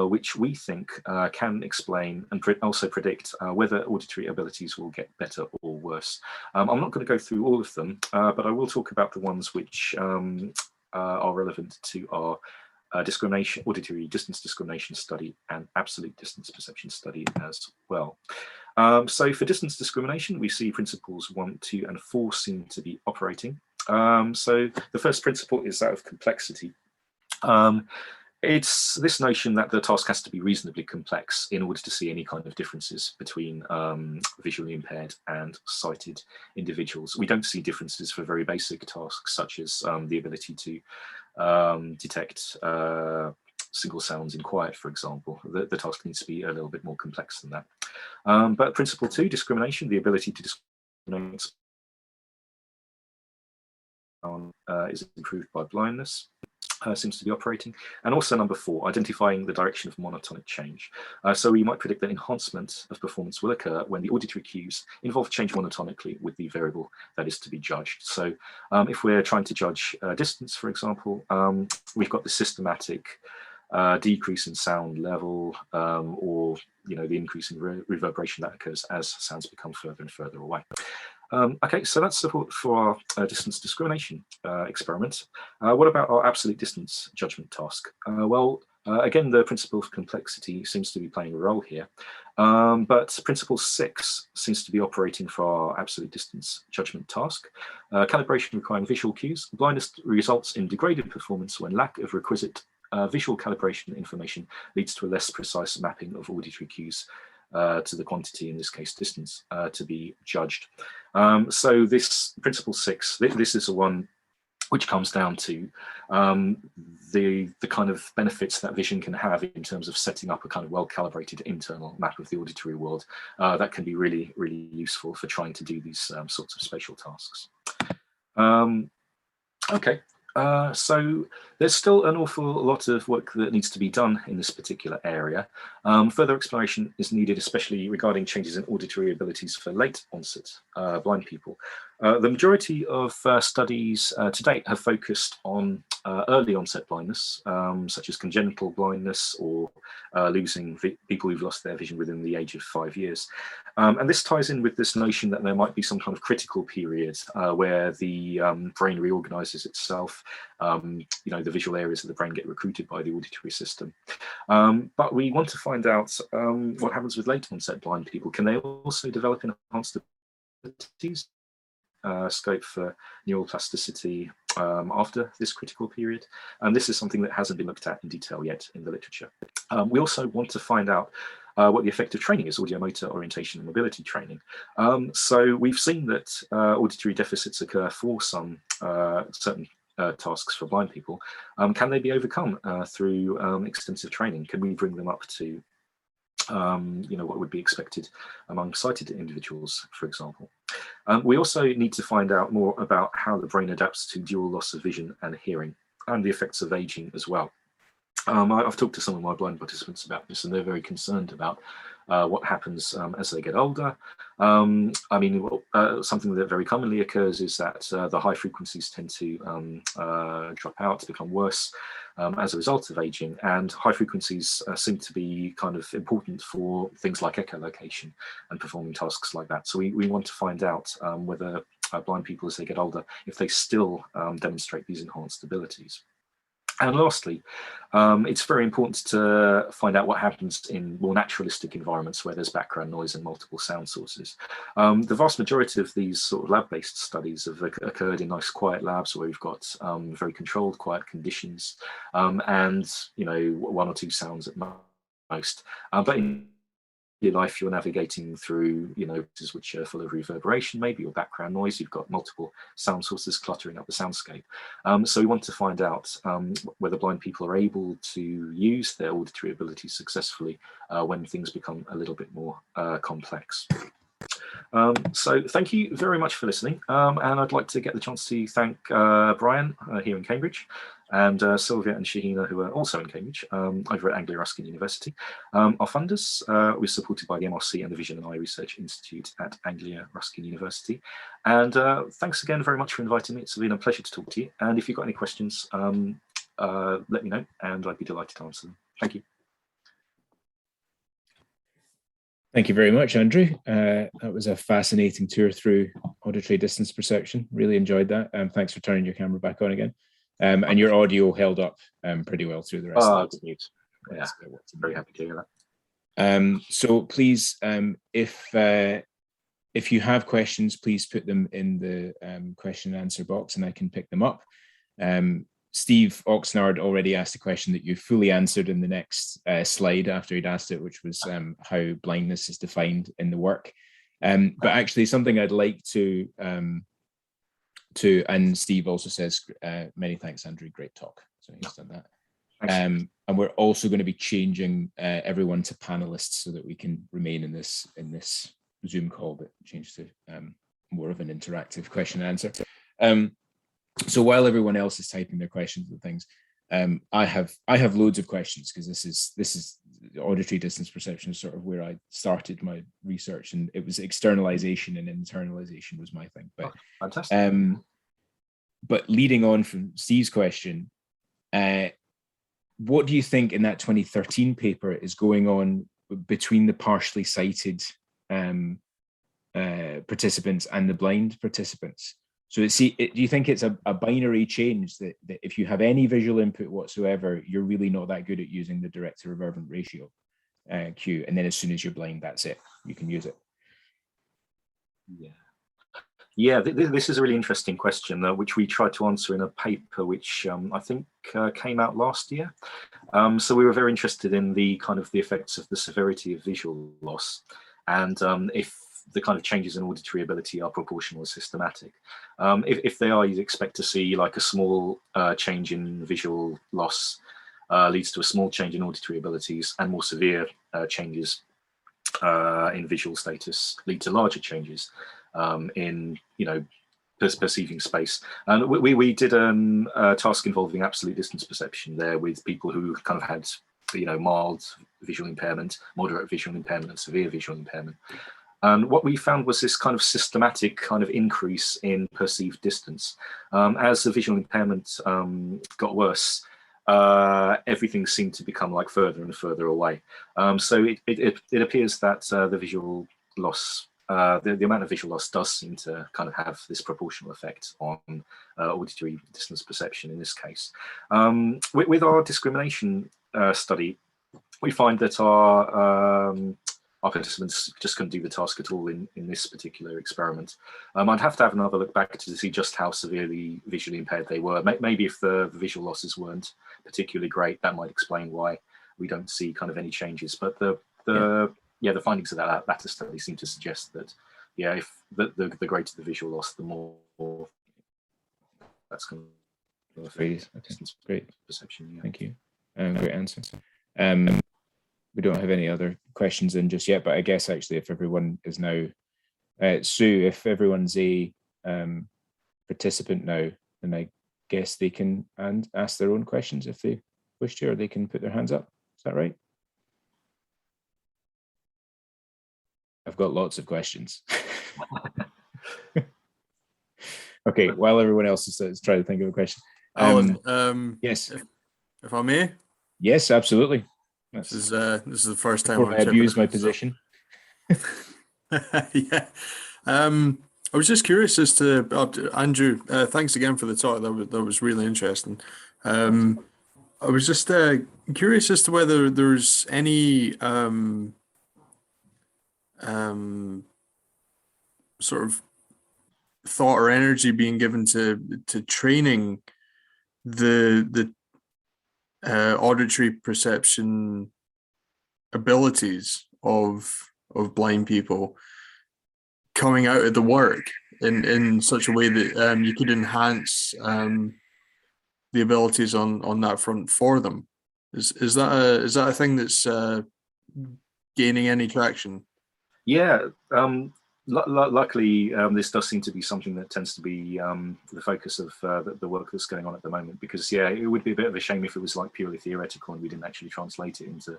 which we think can explain and also predict whether auditory abilities will get better or worse. I'm not going to go through all of them, but I will talk about the ones which are relevant to our auditory distance discrimination study and absolute distance perception study as well. So for distance discrimination, we see principles 1, 2, and 4 seem to be operating. So the first principle is that of complexity. It's this notion that the task has to be reasonably complex in order to see any kind of differences between visually impaired and sighted individuals. We don't see differences for very basic tasks, such as the ability to detect single sounds in quiet, for example. The task needs to be a little bit more complex than that. But principle 2, discrimination, the ability to discriminate is improved by blindness. Seems to be operating. And also number 4, identifying the direction of monotonic change. So we might predict that enhancement of performance will occur when the auditory cues involve change monotonically with the variable that is to be judged. So if we're trying to judge distance, for example, we've got the systematic decrease in sound level, or the increase in reverberation that occurs as sounds become further and further away. Okay, so that's support for our distance discrimination experiment. What about our absolute distance judgment task? Well, Again, the principle of complexity seems to be playing a role here, but principle 6 seems to be operating for our absolute distance judgment task. Calibration requiring visual cues. Blindness results in degraded performance when lack of requisite visual calibration information leads to a less precise mapping of auditory cues to the quantity, in this case distance, to be judged. So this principle 6, this is the one which comes down to the kind of benefits that vision can have in terms of setting up a kind of well-calibrated internal map of the auditory world that can be really, really useful for trying to do these sorts of spatial tasks. Okay. So there's still an awful lot of work that needs to be done in this particular area. Further exploration is needed, especially regarding changes in auditory abilities for late onset blind people. The majority of studies to date have focused on early onset blindness, such as congenital blindness or losing people who've lost their vision within the age of 5 years. And this ties in with this notion that there might be some kind of critical period where the brain reorganizes itself. You know, the visual areas of the brain get recruited by the auditory system. But we want to find out what happens with late onset blind people. Can they also develop enhanced abilities, scope for neuroplasticity after this critical period? And this is something that hasn't been looked at in detail yet in the literature. We also want to find out what the effect of training is, audiomotor orientation and mobility training. So we've seen that auditory deficits occur for some certain tasks for blind people. Can they be overcome through extensive training? Can we bring them up to you know, what would be expected among sighted individuals, for example? We also need to find out more about how the brain adapts to dual loss of vision and hearing, and the effects of aging as well. I've talked to some of my blind participants about this, and they're very concerned about what happens as they get older. I mean, something that very commonly occurs is that the high frequencies tend to drop out, become worse as a result of aging, and high frequencies seem to be kind of important for things like echolocation and performing tasks like that. So we want to find out whether blind people, as they get older, if they still demonstrate these enhanced abilities. And lastly, it's very important to find out what happens in more naturalistic environments where there's background noise and multiple sound sources. The vast majority of these sort of lab-based studies have occurred in nice quiet labs where we've got very controlled, quiet conditions, and, you know, 1 or 2 sounds at most. But in your life, you're navigating through, you know, which are full of reverberation, maybe, or background noise. You've got multiple sound sources cluttering up the soundscape. So we want to find out whether blind people are able to use their auditory abilities successfully when things become a little bit more complex. So thank you very much for listening, and I'd like to get the chance to thank Brian here in Cambridge, and Sylvia and Shahina, who are also in Cambridge, over at Anglia Ruskin University. Our funders, we're supported by the MRC and the Vision and Eye Research Institute at Anglia Ruskin University. And thanks again very much for inviting me. It's been a pleasure to talk to you. And if you've got any questions, let me know, and I'd be delighted to answer them. Thank you. Thank you very much, Andrew. That was a fascinating tour through auditory distance perception. Really enjoyed that. Thanks for turning your camera back on again. And your audio held up pretty well through the rest of the news. Yeah, very happy to hear that. So please, if you have questions, please put them in the question and answer box, and I can pick them up. Steve Oxnard already asked a question that you fully answered in the next slide after he'd asked it, which was how blindness is defined in the work. But actually, something I'd like to, and Steve also says, many thanks, Andrew, great talk. So he's done that. And we're also going to be changing everyone to panelists so that we can remain in this Zoom call, but change to more of an interactive question and answer. So while everyone else is typing their questions and things, I have loads of questions, because this is auditory distance perception is sort of where I started my research, and it was externalization and internalization was my thing. But fantastic. But leading on from Steve's question, what do you think in that 2013 paper is going on between the partially sighted participants and the blind participants? So do you think it's a binary change that if you have any visual input whatsoever, you're really not that good at using the direct to reverberant ratio cue, and then as soon as you're blind, that's it, you can use it? Yeah, this is a really interesting question, which we tried to answer in a paper which I think came out last year. So we were very interested in the kind of the effects of the severity of visual loss, and if the kind of changes in auditory ability are proportional or systematic. If they are, you'd expect to see like a small change in visual loss leads to a small change in auditory abilities, and more severe changes in visual status lead to larger changes in, perceiving space. And we did a task involving absolute distance perception there with people who kind of had, mild visual impairment, moderate visual impairment, and severe visual impairment. And what we found was this kind of systematic kind of increase in perceived distance. As the visual impairment got worse, everything seemed to become like further and further away. So it appears that the visual loss, the amount of visual loss does seem to kind of have this proportional effect on auditory distance perception in this case. With our discrimination study, we find that our participants just couldn't do the task at all in this particular experiment. I'd have to have another look back to see just how severely visually impaired they were. Maybe if the visual losses weren't particularly great, that might explain why we don't see kind of any changes. But the findings of that latter study seem to suggest that, if the greater the visual loss, the more that's going to affect great perception. Yeah. Thank you. Great answer. We don't have any other questions in just yet, but I guess actually if everyone is now, Sue, if everyone's a participant now, then I guess they can ask their own questions if they wish to, or they can put their hands up. Is that right? I've got lots of questions. Okay, while everyone else is trying to think of a question. Alan, yes. If I may? Yes, absolutely. This is the first time I abused my position. Yeah. I was just curious as to Andrew. Thanks again for the talk. That was really interesting. I was just curious as to whether there's any sort of thought or energy being given to training the auditory perception abilities of blind people coming out of the work in such a way that you could enhance the abilities on that front for them. Is that a thing that's gaining any traction? Yeah. Luckily, this does seem to be something that tends to be the focus of the work that's going on at the moment, because it would be a bit of a shame if it was like purely theoretical and we didn't actually translate it into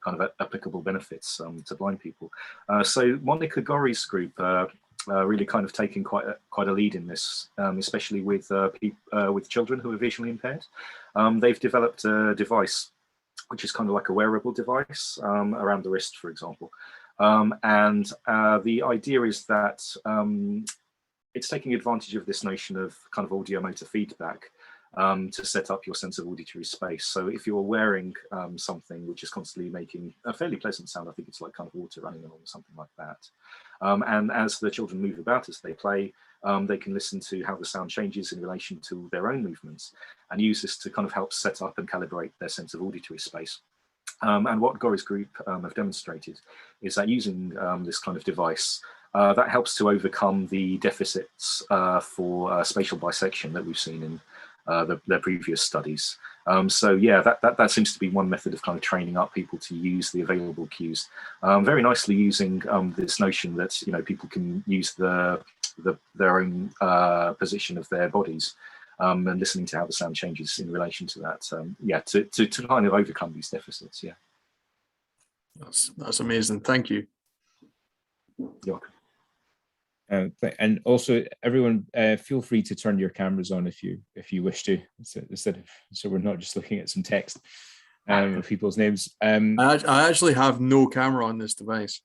kind of applicable benefits to blind people. So Monica Gori's group really kind of taking quite a lead in this, especially with children who are visually impaired. They've developed a device which is kind of like a wearable device around the wrist, for example. And the idea is that it's taking advantage of this notion of kind of audiomotor feedback to set up your sense of auditory space. So if you're wearing something which is constantly making a fairly pleasant sound, I think it's like kind of water running along or something like that. And as the children move about as they play, they can listen to how the sound changes in relation to their own movements and use this to kind of help set up and calibrate their sense of auditory space. And what Gori's group have demonstrated is that using this kind of device, that helps to overcome the deficits for spatial bisection that we've seen in their previous studies. So yeah, that seems to be one method of kind of training up people to use the available cues. Very nicely using this notion that people can use their own position of their bodies. And listening to how the sound changes in relation to that, to kind of overcome these deficits. Yeah, that's amazing. Thank you. You're welcome. And also, everyone, feel free to turn your cameras on if you wish to, so we're not just looking at some text of people's names. I actually have no camera on this device.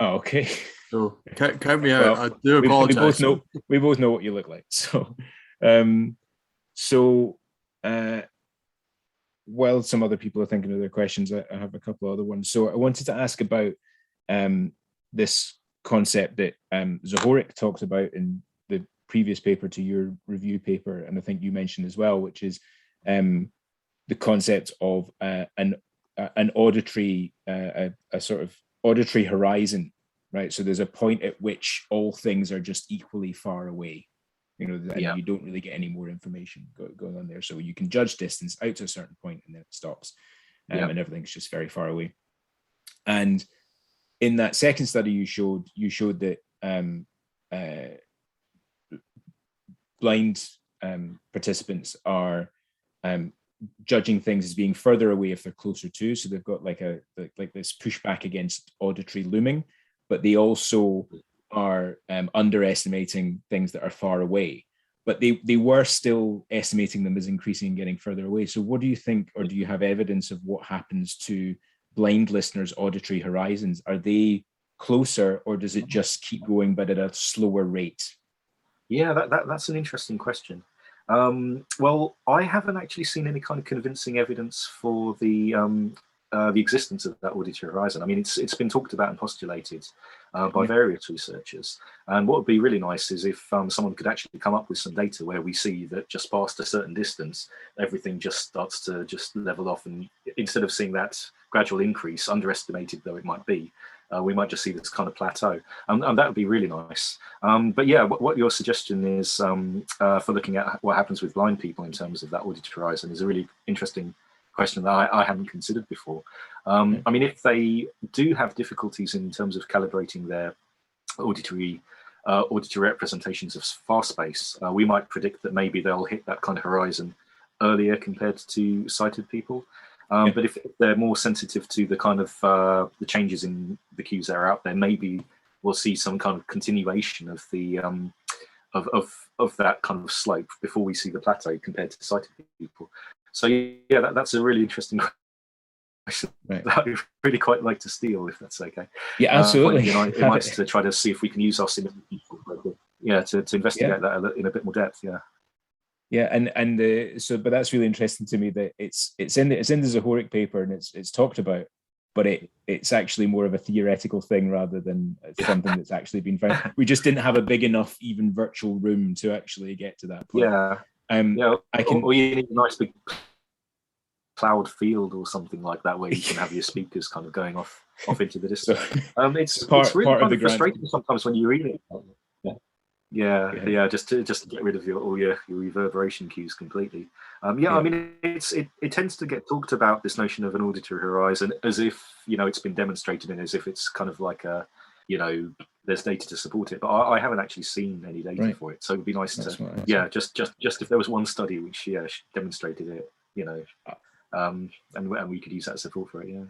Oh, okay. So count me out. Well, I do apologize. We both know what you look like. While some other people are thinking of their questions, I have a couple other ones. So I wanted to ask about this concept that Zohorik talked about in the previous paper to your review paper, and I think you mentioned as well, which is the concept of an auditory, a sort of auditory horizon, right? So there's a point at which all things are just equally far away, and you don't really get any more information going on there. So you can judge distance out to a certain point and then it stops, and everything's just very far away. And in that second study, you showed that blind participants are judging things as being further away if they're closer to. So they've got like this pushback against auditory looming, but they also are underestimating things that are far away. But they were still estimating them as increasing and getting further away. So what do you think, or do you have evidence of what happens to blind listeners' auditory horizons? Are they closer, or does it just keep going but at a slower rate? Yeah, that's an interesting question. Well, I haven't actually seen any kind of convincing evidence for the existence of that auditory horizon. I mean, it's been talked about and postulated by various researchers. And what would be really nice is if someone could actually come up with some data where we see that just past a certain distance, everything just starts to just level off. And instead of seeing that gradual increase, underestimated though it might be, we might just see this kind of plateau. And that would be really nice. But yeah, what your suggestion is for looking at what happens with blind people in terms of that auditory horizon is a really interesting question that I hadn't considered before. I mean, if they do have difficulties in terms of calibrating their auditory representations of fast space, we might predict that maybe they'll hit that kind of horizon earlier compared to sighted people. But if they're more sensitive to the kind of the changes in the cues that are out there, maybe we'll see some kind of continuation of the of that kind of slope before we see the plateau compared to sighted people. So yeah, that's a really interesting question that I'd really quite like to steal, if that's okay. Yeah, absolutely. It might to try to see if we can use our sympathy people to investigate that in a bit more depth. Yeah, but that's really interesting to me that it's in the Zohorik paper and it's talked about, but it's actually more of a theoretical thing rather than something that's actually been found. We just didn't have a big enough even virtual room to actually get to that point. Or you need a nice big cloud field or something like that where you can have your speakers kind of going off into the distance. It's really kind of frustrating sometimes when you read it. Just to get rid of all your reverberation cues completely. I mean, it tends to get talked about, this notion of an auditory horizon, as if it's been demonstrated and as if it's kind of like a there's data to support it, but I haven't actually seen any data for it. So it'd be nice just if there was one study which demonstrated it, and we could use that support for it.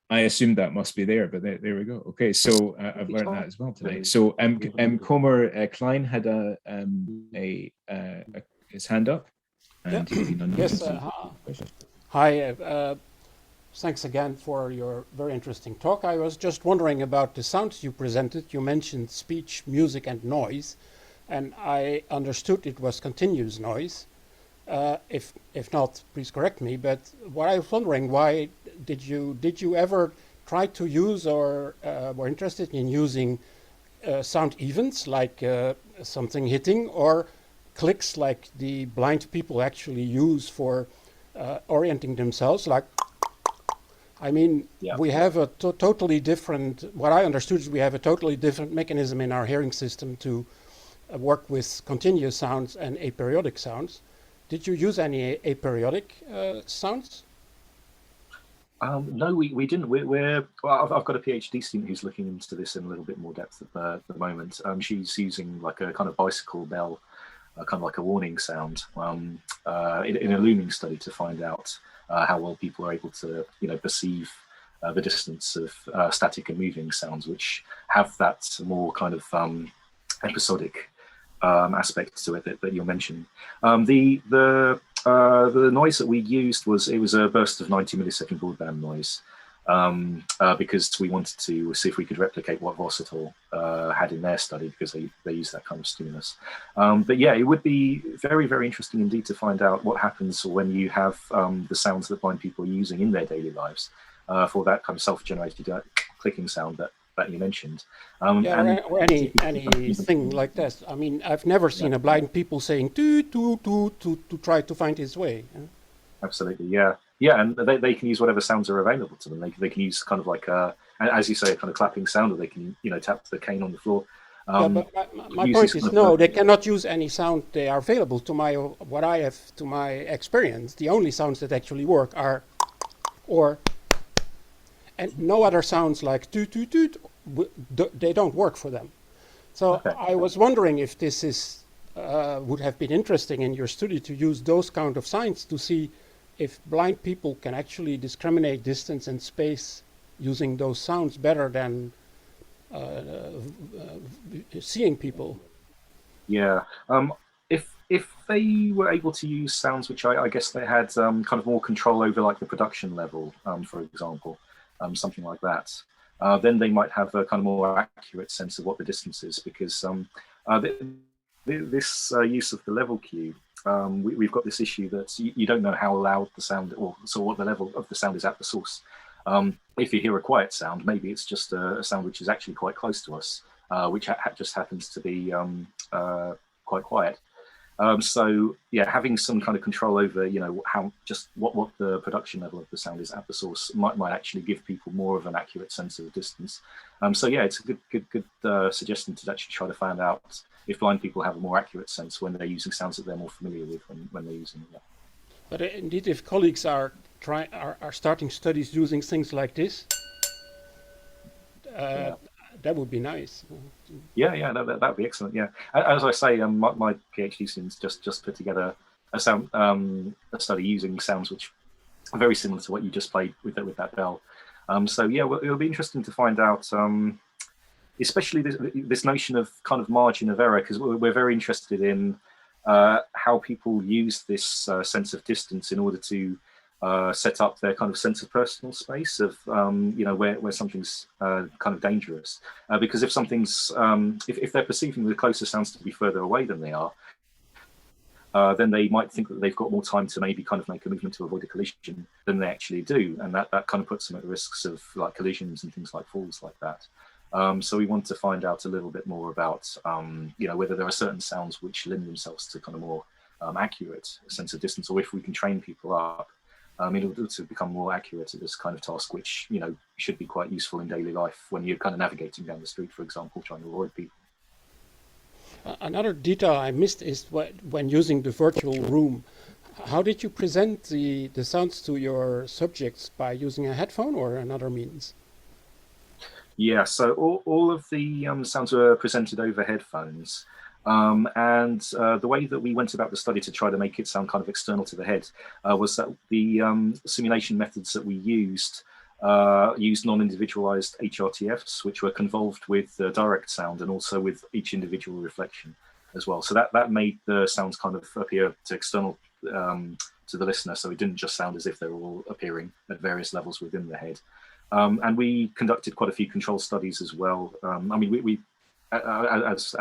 I assumed that must be there, but there we go. Okay, so I've learned that as well today. So Comer Klein had his hand up. And yes. Hi. Thanks again for your very interesting talk. I was just wondering about the sounds you presented. You mentioned speech, music, and noise, and I understood it was continuous noise. If not, please correct me. But what I was wondering, why did you ever try to use or were interested in using sound events like something hitting, or clicks like the blind people actually use for orienting themselves, like? I mean, we have a totally different, what I understood is we have a totally different mechanism in our hearing system to work with continuous sounds and aperiodic sounds. Did you use any aperiodic sounds? No, we didn't. I've got a PhD student who's looking into this in a little bit more depth at the moment. She's using like a kind of bicycle bell, kind of like a warning sound, in a looming study to find out how well people are able to, perceive the distance of static and moving sounds, which have that more kind of episodic aspect to it that you're mentioning. The noise that we used was a burst of 90 millisecond broadband noise, because we wanted to see if we could replicate what Vossatol had in their study, because they use that kind of stimulus. But yeah, it would be very, very interesting indeed to find out what happens when you have the sounds that blind people are using in their daily lives for that kind of self-generated clicking sound that you mentioned. Yeah, or anything like this. I mean, I've never seen a blind people saying to try to find his way. Absolutely, yeah. Yeah, and they can use whatever sounds are available to them. They can use kind of like as you say, a kind of clapping sound, or they can tap the cane on the floor. Yeah, but my point is, no, they cannot use any sound they are available to my experience. The only sounds that actually work are and no other sounds like toot toot toot. They don't work for them. So Okay. I was wondering if this is would have been interesting in your study to use those kind of signs to see if blind people can actually discriminate distance and space using those sounds better than seeing people. Yeah. If they were able to use sounds which I guess they had kind of more control over, like the production level, for example, something like that, then they might have a kind of more accurate sense of what the distance is, because this use of the level cue, we've got this issue that you don't know how loud the sound, or so what the level of the sound is at the source. If you hear a quiet sound, maybe it's just a sound which is actually quite close to us, which just happens to be quite quiet. So yeah, having some kind of control over, how just what the production level of the sound is at the source might actually give people more of an accurate sense of distance. So yeah, it's a good suggestion to actually try to find out if blind people have a more accurate sense when they're using sounds that they're more familiar with when they're using them. But indeed, if colleagues are starting studies using things like this, that would be nice. Yeah, that would be excellent. Yeah, as I say, my PhD students just put together a study using sounds which are very similar to what you just played with that bell. So yeah, it'll be interesting to find out, especially this notion of kind of margin of error, because we're very interested in how people use this sense of distance in order to set up their kind of sense of personal space of where something's kind of dangerous, because if something's if they're perceiving the closer sounds to be further away than they are, then they might think that they've got more time to maybe kind of make a movement to avoid a collision than they actually do, and that kind of puts them at risks of like collisions and things like falls like that. So we want to find out a little bit more about whether there are certain sounds which lend themselves to kind of more accurate sense of distance, or if we can train people up in order to become more accurate at this kind of task, which should be quite useful in daily life when you're kind of navigating down the street, for example, trying to avoid people. Another detail I missed is when using the virtual room, how did you present the sounds to your subjects, by using a headphone or another means? Yeah, so all of the sounds were presented over headphones. And the way that we went about the study to try to make it sound kind of external to the head was that the simulation methods that we used non-individualized HRTFs, which were convolved with direct sound and also with each individual reflection as well. So that made the sounds kind of appear to external to the listener, so it didn't just sound as if they were all appearing at various levels within the head. And we conducted quite a few control studies as well. I mean, we as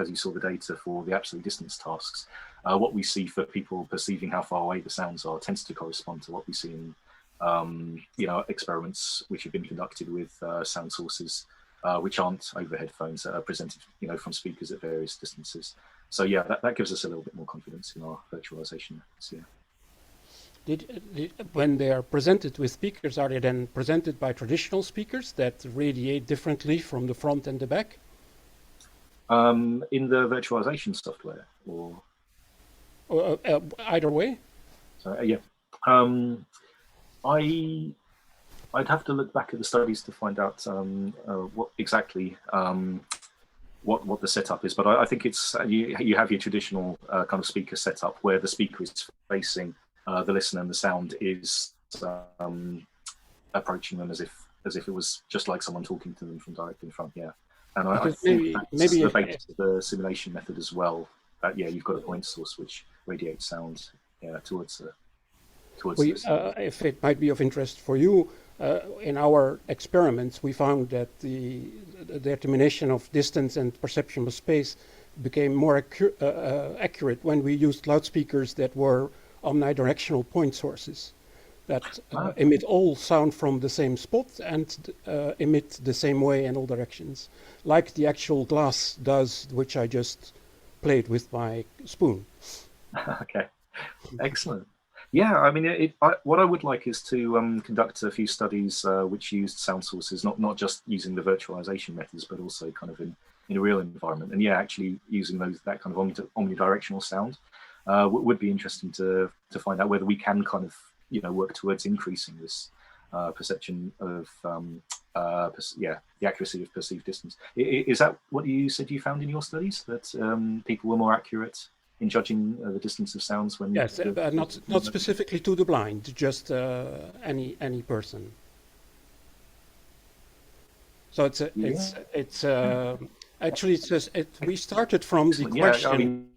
you saw the data for the absolute distance tasks, what we see for people perceiving how far away the sounds are tends to correspond to what we see in experiments which have been conducted with sound sources which aren't over headphones, that are presented from speakers at various distances. So yeah, that gives us a little bit more confidence in our virtualization methods. Yeah. When they are presented with speakers, are they then presented by traditional speakers that radiate differently from the front and the back? In the virtualization software, or either way? So yeah, I'd have to look back at the studies to find out what exactly what the setup is, but I think it's you have your traditional kind of speaker setup where the speaker is facing the listener and the sound is approaching them as if it was just like someone talking to them from directly in front. Yeah. And I think that's the basis of the simulation method as well. That you've got a point source which radiates sound towards the if it might be of interest for you, In our experiments, we found that the determination of distance and perception of space became more accurate when we used loudspeakers that were omnidirectional point sources that emit all sound from the same spot and emit the same way in all directions, like the actual glass does, which I just played with my spoon. Okay, excellent. Yeah, I mean, what I would like is to conduct a few studies which used sound sources, not just using the virtualization methods, but also kind of in a real environment. And yeah, actually using that kind of omnidirectional sound would be interesting to find out whether we can kind of, you know, work towards increasing this perception of the accuracy of perceived distance. Is that what you said you found in your studies, that people were more accurate in judging the distance of sounds when? Yes, not specifically to the blind, just any person. So we started from the question. I mean,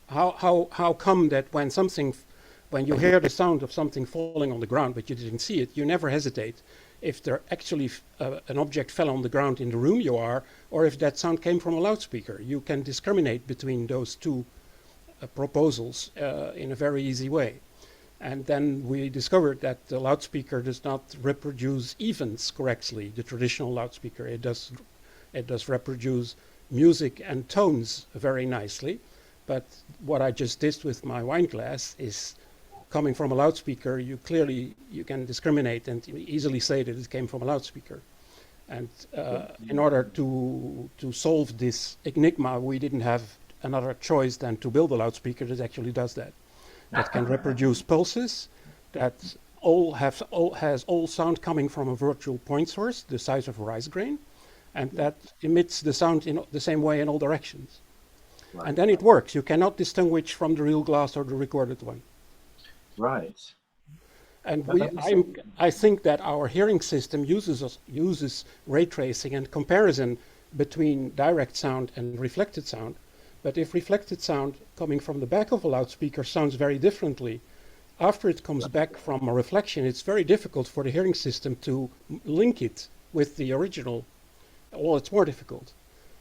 how come that when you hear the sound of something falling on the ground but you didn't see it, you never hesitate if there actually an object fell on the ground in the room you are, or if that sound came from a loudspeaker. You can discriminate between those two proposals in a very easy way. And then we discovered that the loudspeaker does not reproduce evens correctly, the traditional loudspeaker. It does reproduce music and tones very nicely. But what I just did with my wine glass is, coming from a loudspeaker, you can discriminate and easily say that it came from a loudspeaker. And in order to solve this enigma, we didn't have another choice than to build a loudspeaker that actually does that. That can reproduce pulses, that has all sound coming from a virtual point source, the size of a rice grain, and that emits the sound in the same way in all directions. Right. And then it works. You cannot distinguish from the real glass or the recorded one. Right. And I think that our hearing system uses ray tracing and comparison between direct sound and reflected sound. But if reflected sound coming from the back of a loudspeaker sounds very differently, after it comes back from a reflection, it's very difficult for the hearing system to link it with the original. Well, it's more difficult.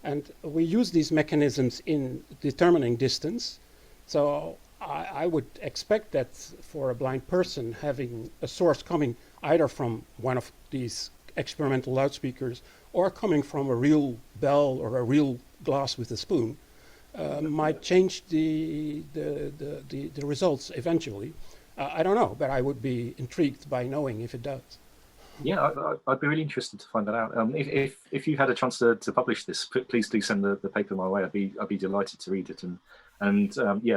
And we use these mechanisms in determining distance. So I would expect that for a blind person, having a source coming either from one of these experimental loudspeakers or coming from a real bell or a real glass with a spoon, might change the results eventually. I don't know, but I would be intrigued by knowing if it does. Yeah, I'd be really interested to find that out. If you had a chance to publish this, please do send the paper my way. I'd be delighted to read it and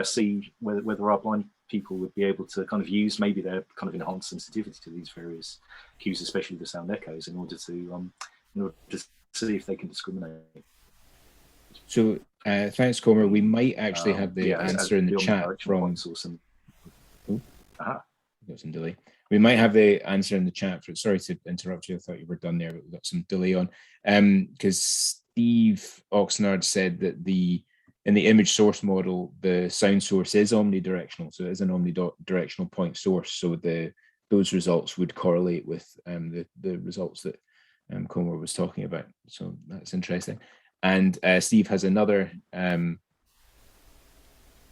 see whether our blind people would be able to kind of use maybe their kind of enhanced sensitivity to these various cues, especially the sound echoes, in order to see if they can discriminate. So thanks, Comer. We might actually have the answer in the chat from. Got some delay. We might have the answer in the chat. Sorry to interrupt you. I thought you were done there, but we've got some delay on. Because Steve Oxnard said that in the image source model, the sound source is omnidirectional, so it is an omnidirectional point source. So those results would correlate with the results that Comer was talking about. So that's interesting. And Steve has another.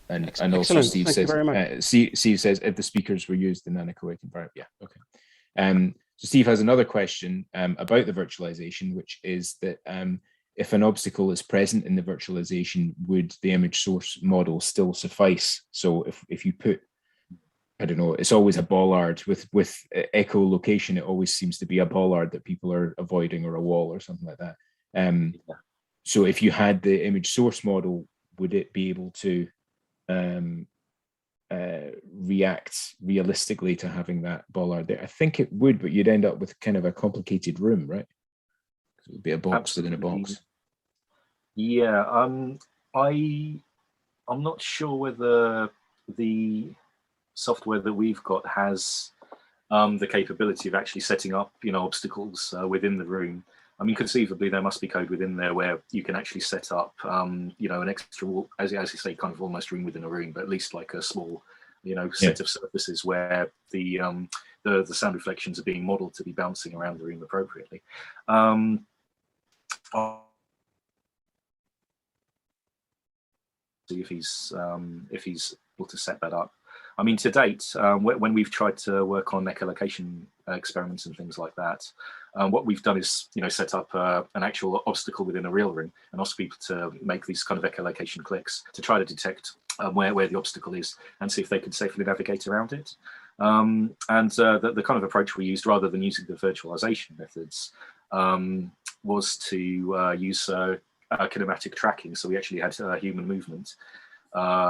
And also Steve says if the speakers were used in an anechoic environment. Yeah, okay. So Steve has another question about the virtualization, which is that if an obstacle is present in the virtualization, would the image source model still suffice? So if you put, I don't know, it's always a bollard with echolocation, it always seems to be a bollard that people are avoiding, or a wall or something like that. So if you had the image source model, would it be able to react realistically to having that bollard there? I think it would, but you'd end up with kind of a complicated room, right? It would be a box within a box. Yeah, I'm not sure whether the software that we've got has the capability of actually setting up, obstacles within the room. I mean, conceivably, there must be code within there where you can actually set up, an extra, as you say, kind of almost room within a room, but at least like a small set of surfaces where the sound reflections are being modeled to be bouncing around the room appropriately. See if he's able to set that up. I mean, to date, when we've tried to work on echolocation experiments and things like that, what we've done is, set up an actual obstacle within a real room and ask people to make these kind of echolocation clicks to try to detect where the obstacle is and see if they can safely navigate around it. The kind of approach we used, rather than using the virtualization methods, was to use kinematic tracking. So we actually had human movement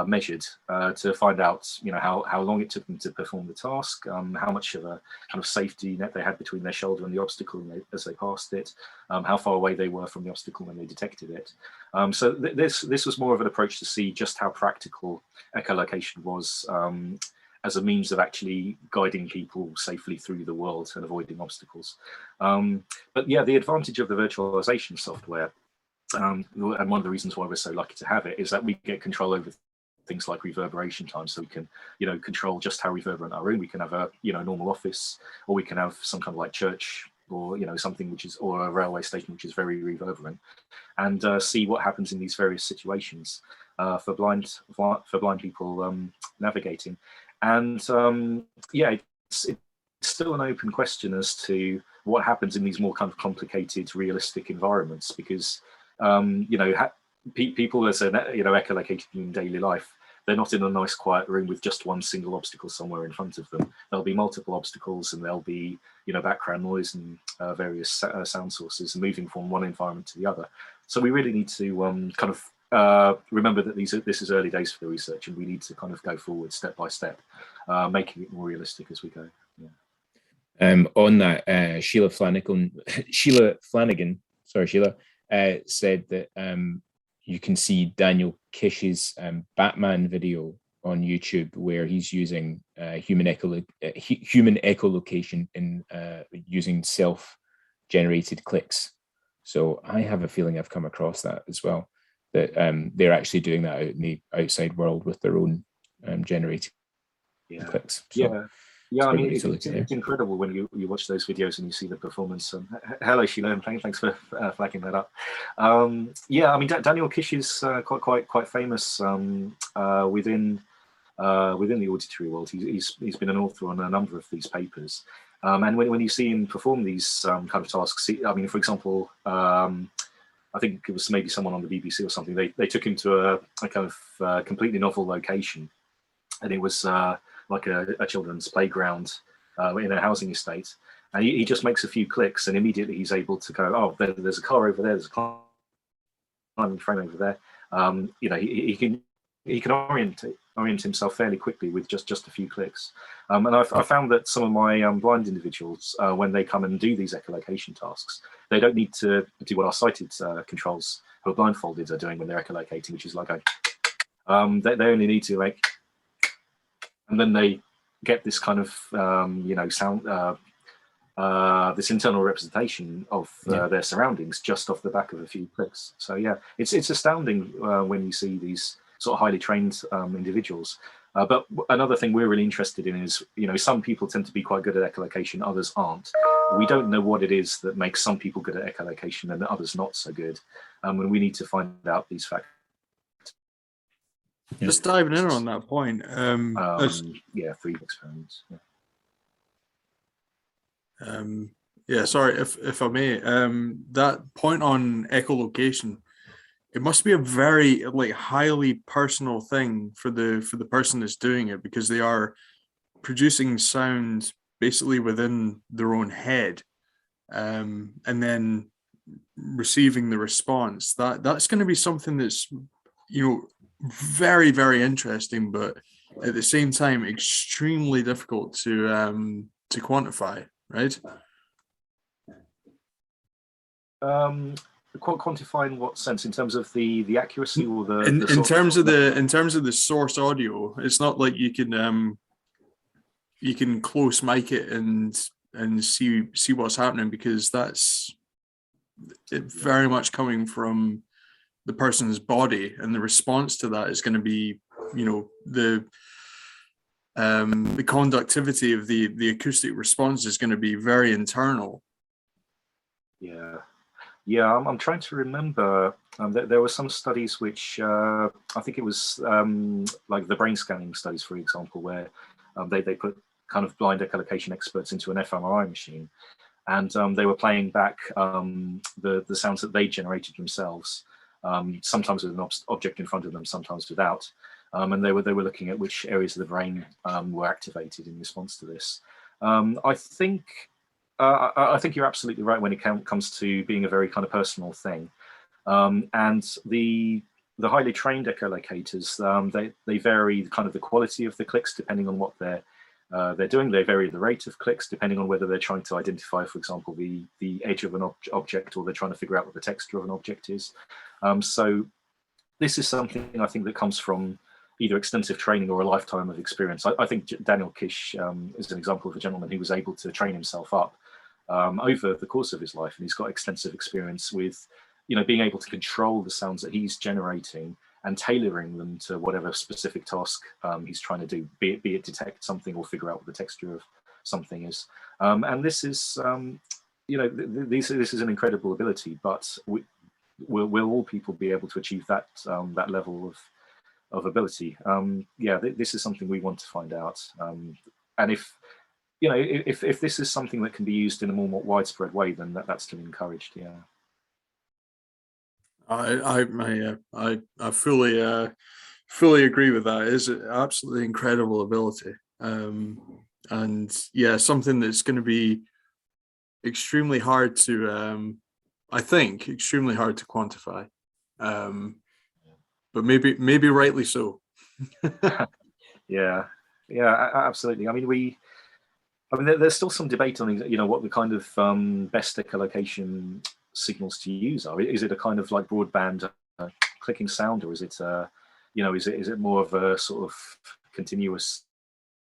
measured to find out, how long it took them to perform the task, how much of a kind of safety net they had between their shoulder and the obstacle as they passed it, how far away they were from the obstacle when they detected it. So this was more of an approach to see just how practical echolocation was as a means of actually guiding people safely through the world and avoiding obstacles. But yeah, the advantage of the virtualization software, and one of the reasons why we're so lucky to have it, is that we get control over things like reverberation time. So we can, control just how reverberant our room. We can have a, normal office, or we can have some kind of like church, or something which is, or a railway station which is very reverberant, and see what happens in these various situations for blind people navigating. And yeah, it's still an open question as to what happens in these more kind of complicated, realistic environments, because people, as echolocated in daily life, they're not in a nice quiet room with just one single obstacle somewhere in front of them. There'll be multiple obstacles, and there'll be background noise and various sound sources moving from one environment to the other. So we really need to kind of remember that this is early days for the research, and we need to kind of go forward step by step, making it more realistic as we go. Yeah. On that, Sheila Flanagan, said that you can see Daniel Kish's Batman video on YouTube, where he's using human echolocation in using self-generated clicks. So I have a feeling I've come across that as well, that they're actually doing that out in the outside world with their own generated clicks. So, yeah. I mean, it's incredible when you watch those videos and you see the performance. Hello, Sheila, and thanks for flagging that up. Yeah, I mean, Daniel Kish is quite famous within the auditory world. He's been an author on a number of these papers. And when you see him perform these kind of tasks, I mean, for example, I think it was maybe someone on the BBC or something. They took him to a kind of completely novel location, and it was like a children's playground in a housing estate. And he just makes a few clicks, and immediately he's able to go, oh, there's a car over there, there's a climbing frame over there. He can orient himself fairly quickly with just a few clicks. And I found that some of my blind individuals, when they come and do these echolocation tasks, they don't need to do what our sighted controls who are blindfolded are doing when they're echolocating, which is like they only need to like, and then they get this kind of sound, this internal representation of their surroundings just off the back of a few clicks. So yeah, it's astounding when you see these sort of highly trained individuals. But another thing we're really interested in is, some people tend to be quite good at echolocation, others aren't. We don't know what it is that makes some people good at echolocation and others not so good. And we need to find out these factors. Just diving in on that point. Yeah, 3 experiments. Yeah. Sorry, if I may, that point on echolocation, it must be a very highly personal thing for the person that's doing it, because they are producing sound basically within their own head, and then receiving the response. That's going to be something that's very, very interesting, but at the same time extremely difficult to quantify, right? Quantify in what sense? In terms of the accuracy, or the in terms of the source audio? It's not like you can close mic it and see what's happening, because that's it very much coming from the person's body, and the response to that is going to be the conductivity of the acoustic response is going to be very internal. Yeah, I'm trying to remember. There were some studies which I think it was like the brain scanning studies, for example, where they put kind of blind echolocation experts into an fMRI machine, and they were playing back the sounds that they generated themselves, sometimes with an object in front of them, sometimes without, and they were looking at which areas of the brain were activated in response to this. I think you're absolutely right when it comes to being a very kind of personal thing, and the highly trained echolocators, they vary kind of the quality of the clicks depending on what they're doing. They vary the rate of clicks depending on whether they're trying to identify, for example, the edge of an object, or they're trying to figure out what the texture of an object is. So this is something I think that comes from either extensive training or a lifetime of experience. I think Daniel Kish is an example of a gentleman who was able to train himself up over the course of his life, and he's got extensive experience with, being able to control the sounds that he's generating and tailoring them to whatever specific task he's trying to do, be it detect something or figure out what the texture of something is. And this is, this is an incredible ability, but will all people be able to achieve that that level of ability? This is something we want to find out. And if this is something that can be used in a more widespread way, then that's to be encouraged. Yeah. I fully agree with that. It is an absolutely incredible ability, and yeah, something that's going to be extremely hard to, I think, extremely hard to quantify, but maybe rightly so. Yeah, absolutely. I mean, there's still some debate on, what the kind of best echolocation signals to use are. Is it a kind of like broadband clicking sound, or is it is it more of a sort of continuous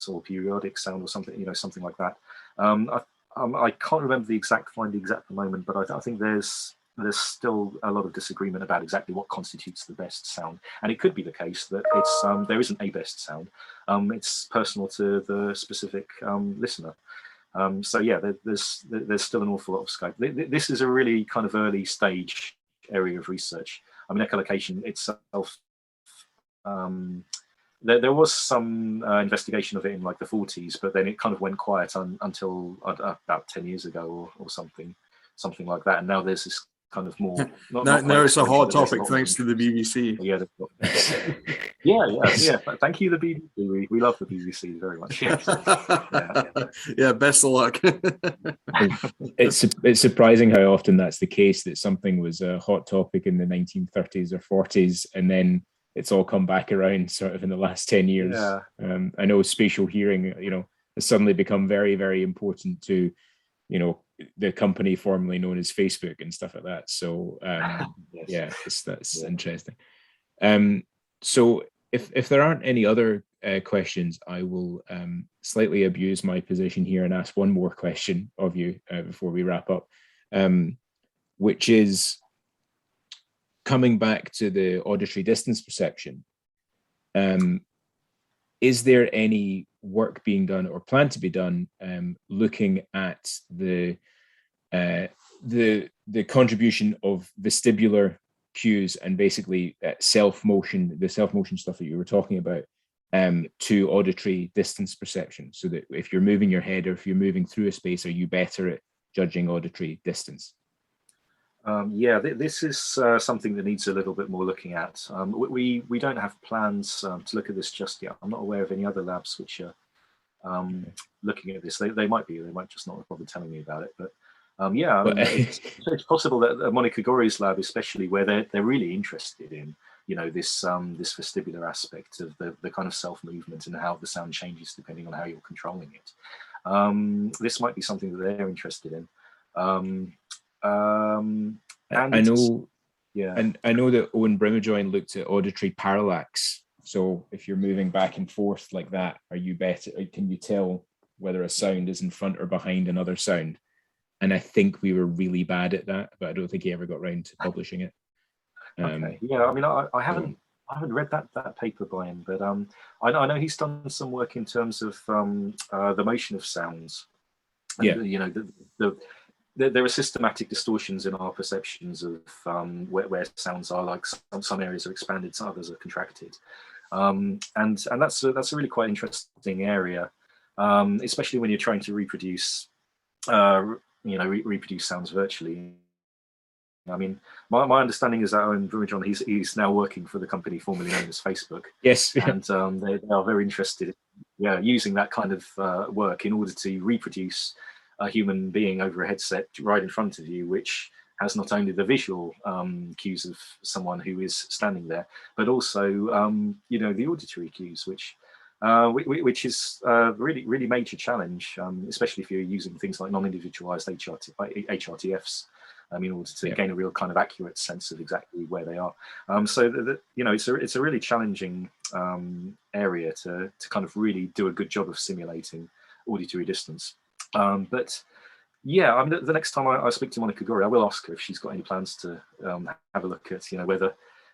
or periodic sound, or something, something like that? I can't remember the exact findings at the moment, but I think there's still a lot of disagreement about exactly what constitutes the best sound, and it could be the case that it's there isn't a best sound. It's personal to the specific listener. So yeah, there's still an awful lot of scope. This is a really kind of early stage area of research. I mean, echolocation itself, there was some investigation of it in like the 40s, but then it kind of went quiet until about 10 years ago or something like that. And now there's this kind of more. Now it's a hot topic thanks to the BBC. Yeah. Thank you, the BBC. We love the BBC very much. Yeah, best of luck. It's surprising how often that's the case, that something was a hot topic in the 1930s or 40s, and then it's all come back around sort of in the last 10 years. Yeah. I know spatial hearing, has suddenly become very, very important to, the company formerly known as Facebook and stuff like that. So yes. That's interesting. So if there aren't any other questions, I will slightly abuse my position here and ask one more question of you before we wrap up, which is coming back to the auditory distance perception. Is there any work being done or planned to be done looking at the contribution of vestibular cues and basically the self-motion stuff that you were talking about to auditory distance perception, so that if you're moving your head or if you're moving through a space, are you better at judging auditory distance? This is something that needs a little bit more looking at. We don't have plans to look at this just yet. I'm not aware of any other labs which are looking at this. They might be. They might just not bother telling me about it. But it's possible that Monica Gori's lab, especially, where they're really interested in this vestibular aspect of the kind of self movement and how the sound changes depending on how you're controlling it. This might be something that they're interested in. I know that Owen Brimajoin looked at auditory parallax. So if you're moving back and forth like that, are you better? Can you tell whether a sound is in front or behind another sound? And I think we were really bad at that, but I don't think he ever got around to publishing it. Okay. Yeah, I mean, I haven't I haven't read that paper by him, but I know he's done some work in terms of the motion of sounds. And, Yeah. you know, there are systematic distortions in our perceptions of where sounds are, like some areas are expanded, some others are contracted, and that's a really quite interesting area, especially when you're trying to reproduce, reproduce sounds virtually. I mean, my understanding is that Owen Brumajon, he's now working for the company formerly known as Facebook. Yes. And they are very interested in using that kind of work in order to reproduce a human being over a headset right in front of you, which has not only the visual cues of someone who is standing there, but also the auditory cues, which is a really major challenge, especially if you're using things like non-individualized HRTFs. In order to gain a real kind of accurate sense of exactly where they are. So it's a really challenging area to kind of really do a good job of simulating auditory distance. But yeah, the next time I speak to Monica Gori, I will ask her if she's got any plans to have a look at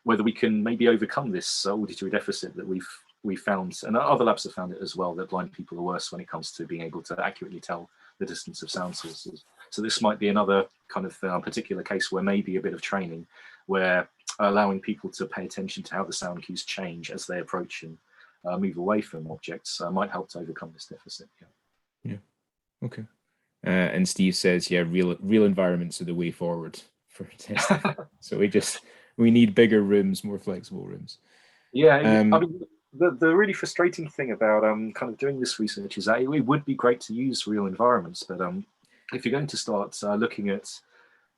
whether we can maybe overcome this auditory deficit that we've found, and other labs have found it as well, that blind people are worse when it comes to being able to accurately tell the distance of sound sources. So this might be another kind of particular case where maybe a bit of training, where allowing people to pay attention to how the sound cues change as they approach and move away from objects might help to overcome this deficit. Yeah. Okay. And Steve says, real environments are the way forward for testing. So we need bigger rooms, more flexible rooms. Yeah. I mean, the really frustrating thing about kind of doing this research is that it would be great to use real environments, but if you're going to start looking at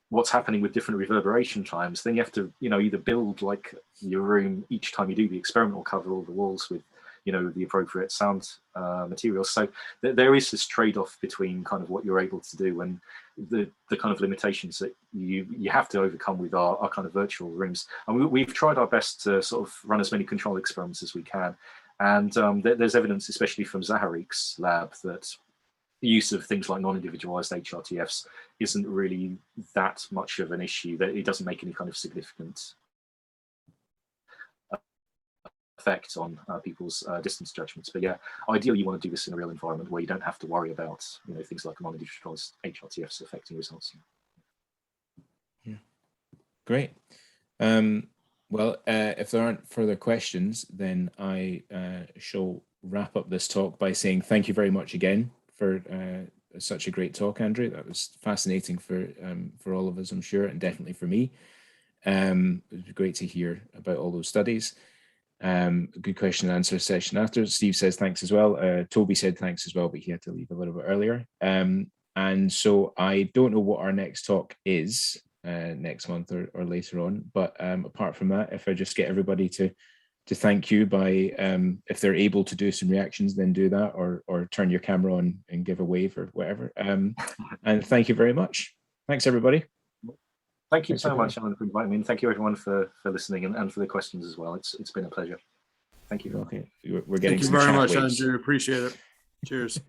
what's happening with different reverberation times, then you have to either build like your room each time you do the experiment, or cover all the walls with the appropriate sound materials. So there is this trade-off between kind of what you're able to do and the kind of limitations that you have to overcome with our kind of virtual rooms. And we've tried our best to sort of run as many control experiments as we can. And there's evidence, especially from Zaharik's lab, that the use of things like non-individualized HRTFs isn't really that much of an issue, that it doesn't make any kind of significant effect on people's distance judgments. But yeah, ideally you want to do this in a real environment where you don't have to worry about things like non-individualized HRTFs affecting results. Yeah, great. Well, if there aren't further questions, then I shall wrap up this talk by saying thank you very much again for such a great talk, Andrew. That was fascinating for all of us, I'm sure, and definitely for me. It was great to hear about all those studies. Good question and answer session after. Steve says thanks as well. Toby said thanks as well, but he had to leave a little bit earlier. And so I don't know what our next talk is next month or later on, but apart from that, if I just get everybody to thank you by, if they're able to do some reactions, then do that, or turn your camera on and give a wave or whatever. And thank you very much. Thanks, everybody. Thank you so much, Alan, for inviting me, and thank you everyone for listening and for the questions as well. It's been a pleasure. Thank you. Okay, we're getting Thank you very much, Andrew. Appreciate it. Cheers.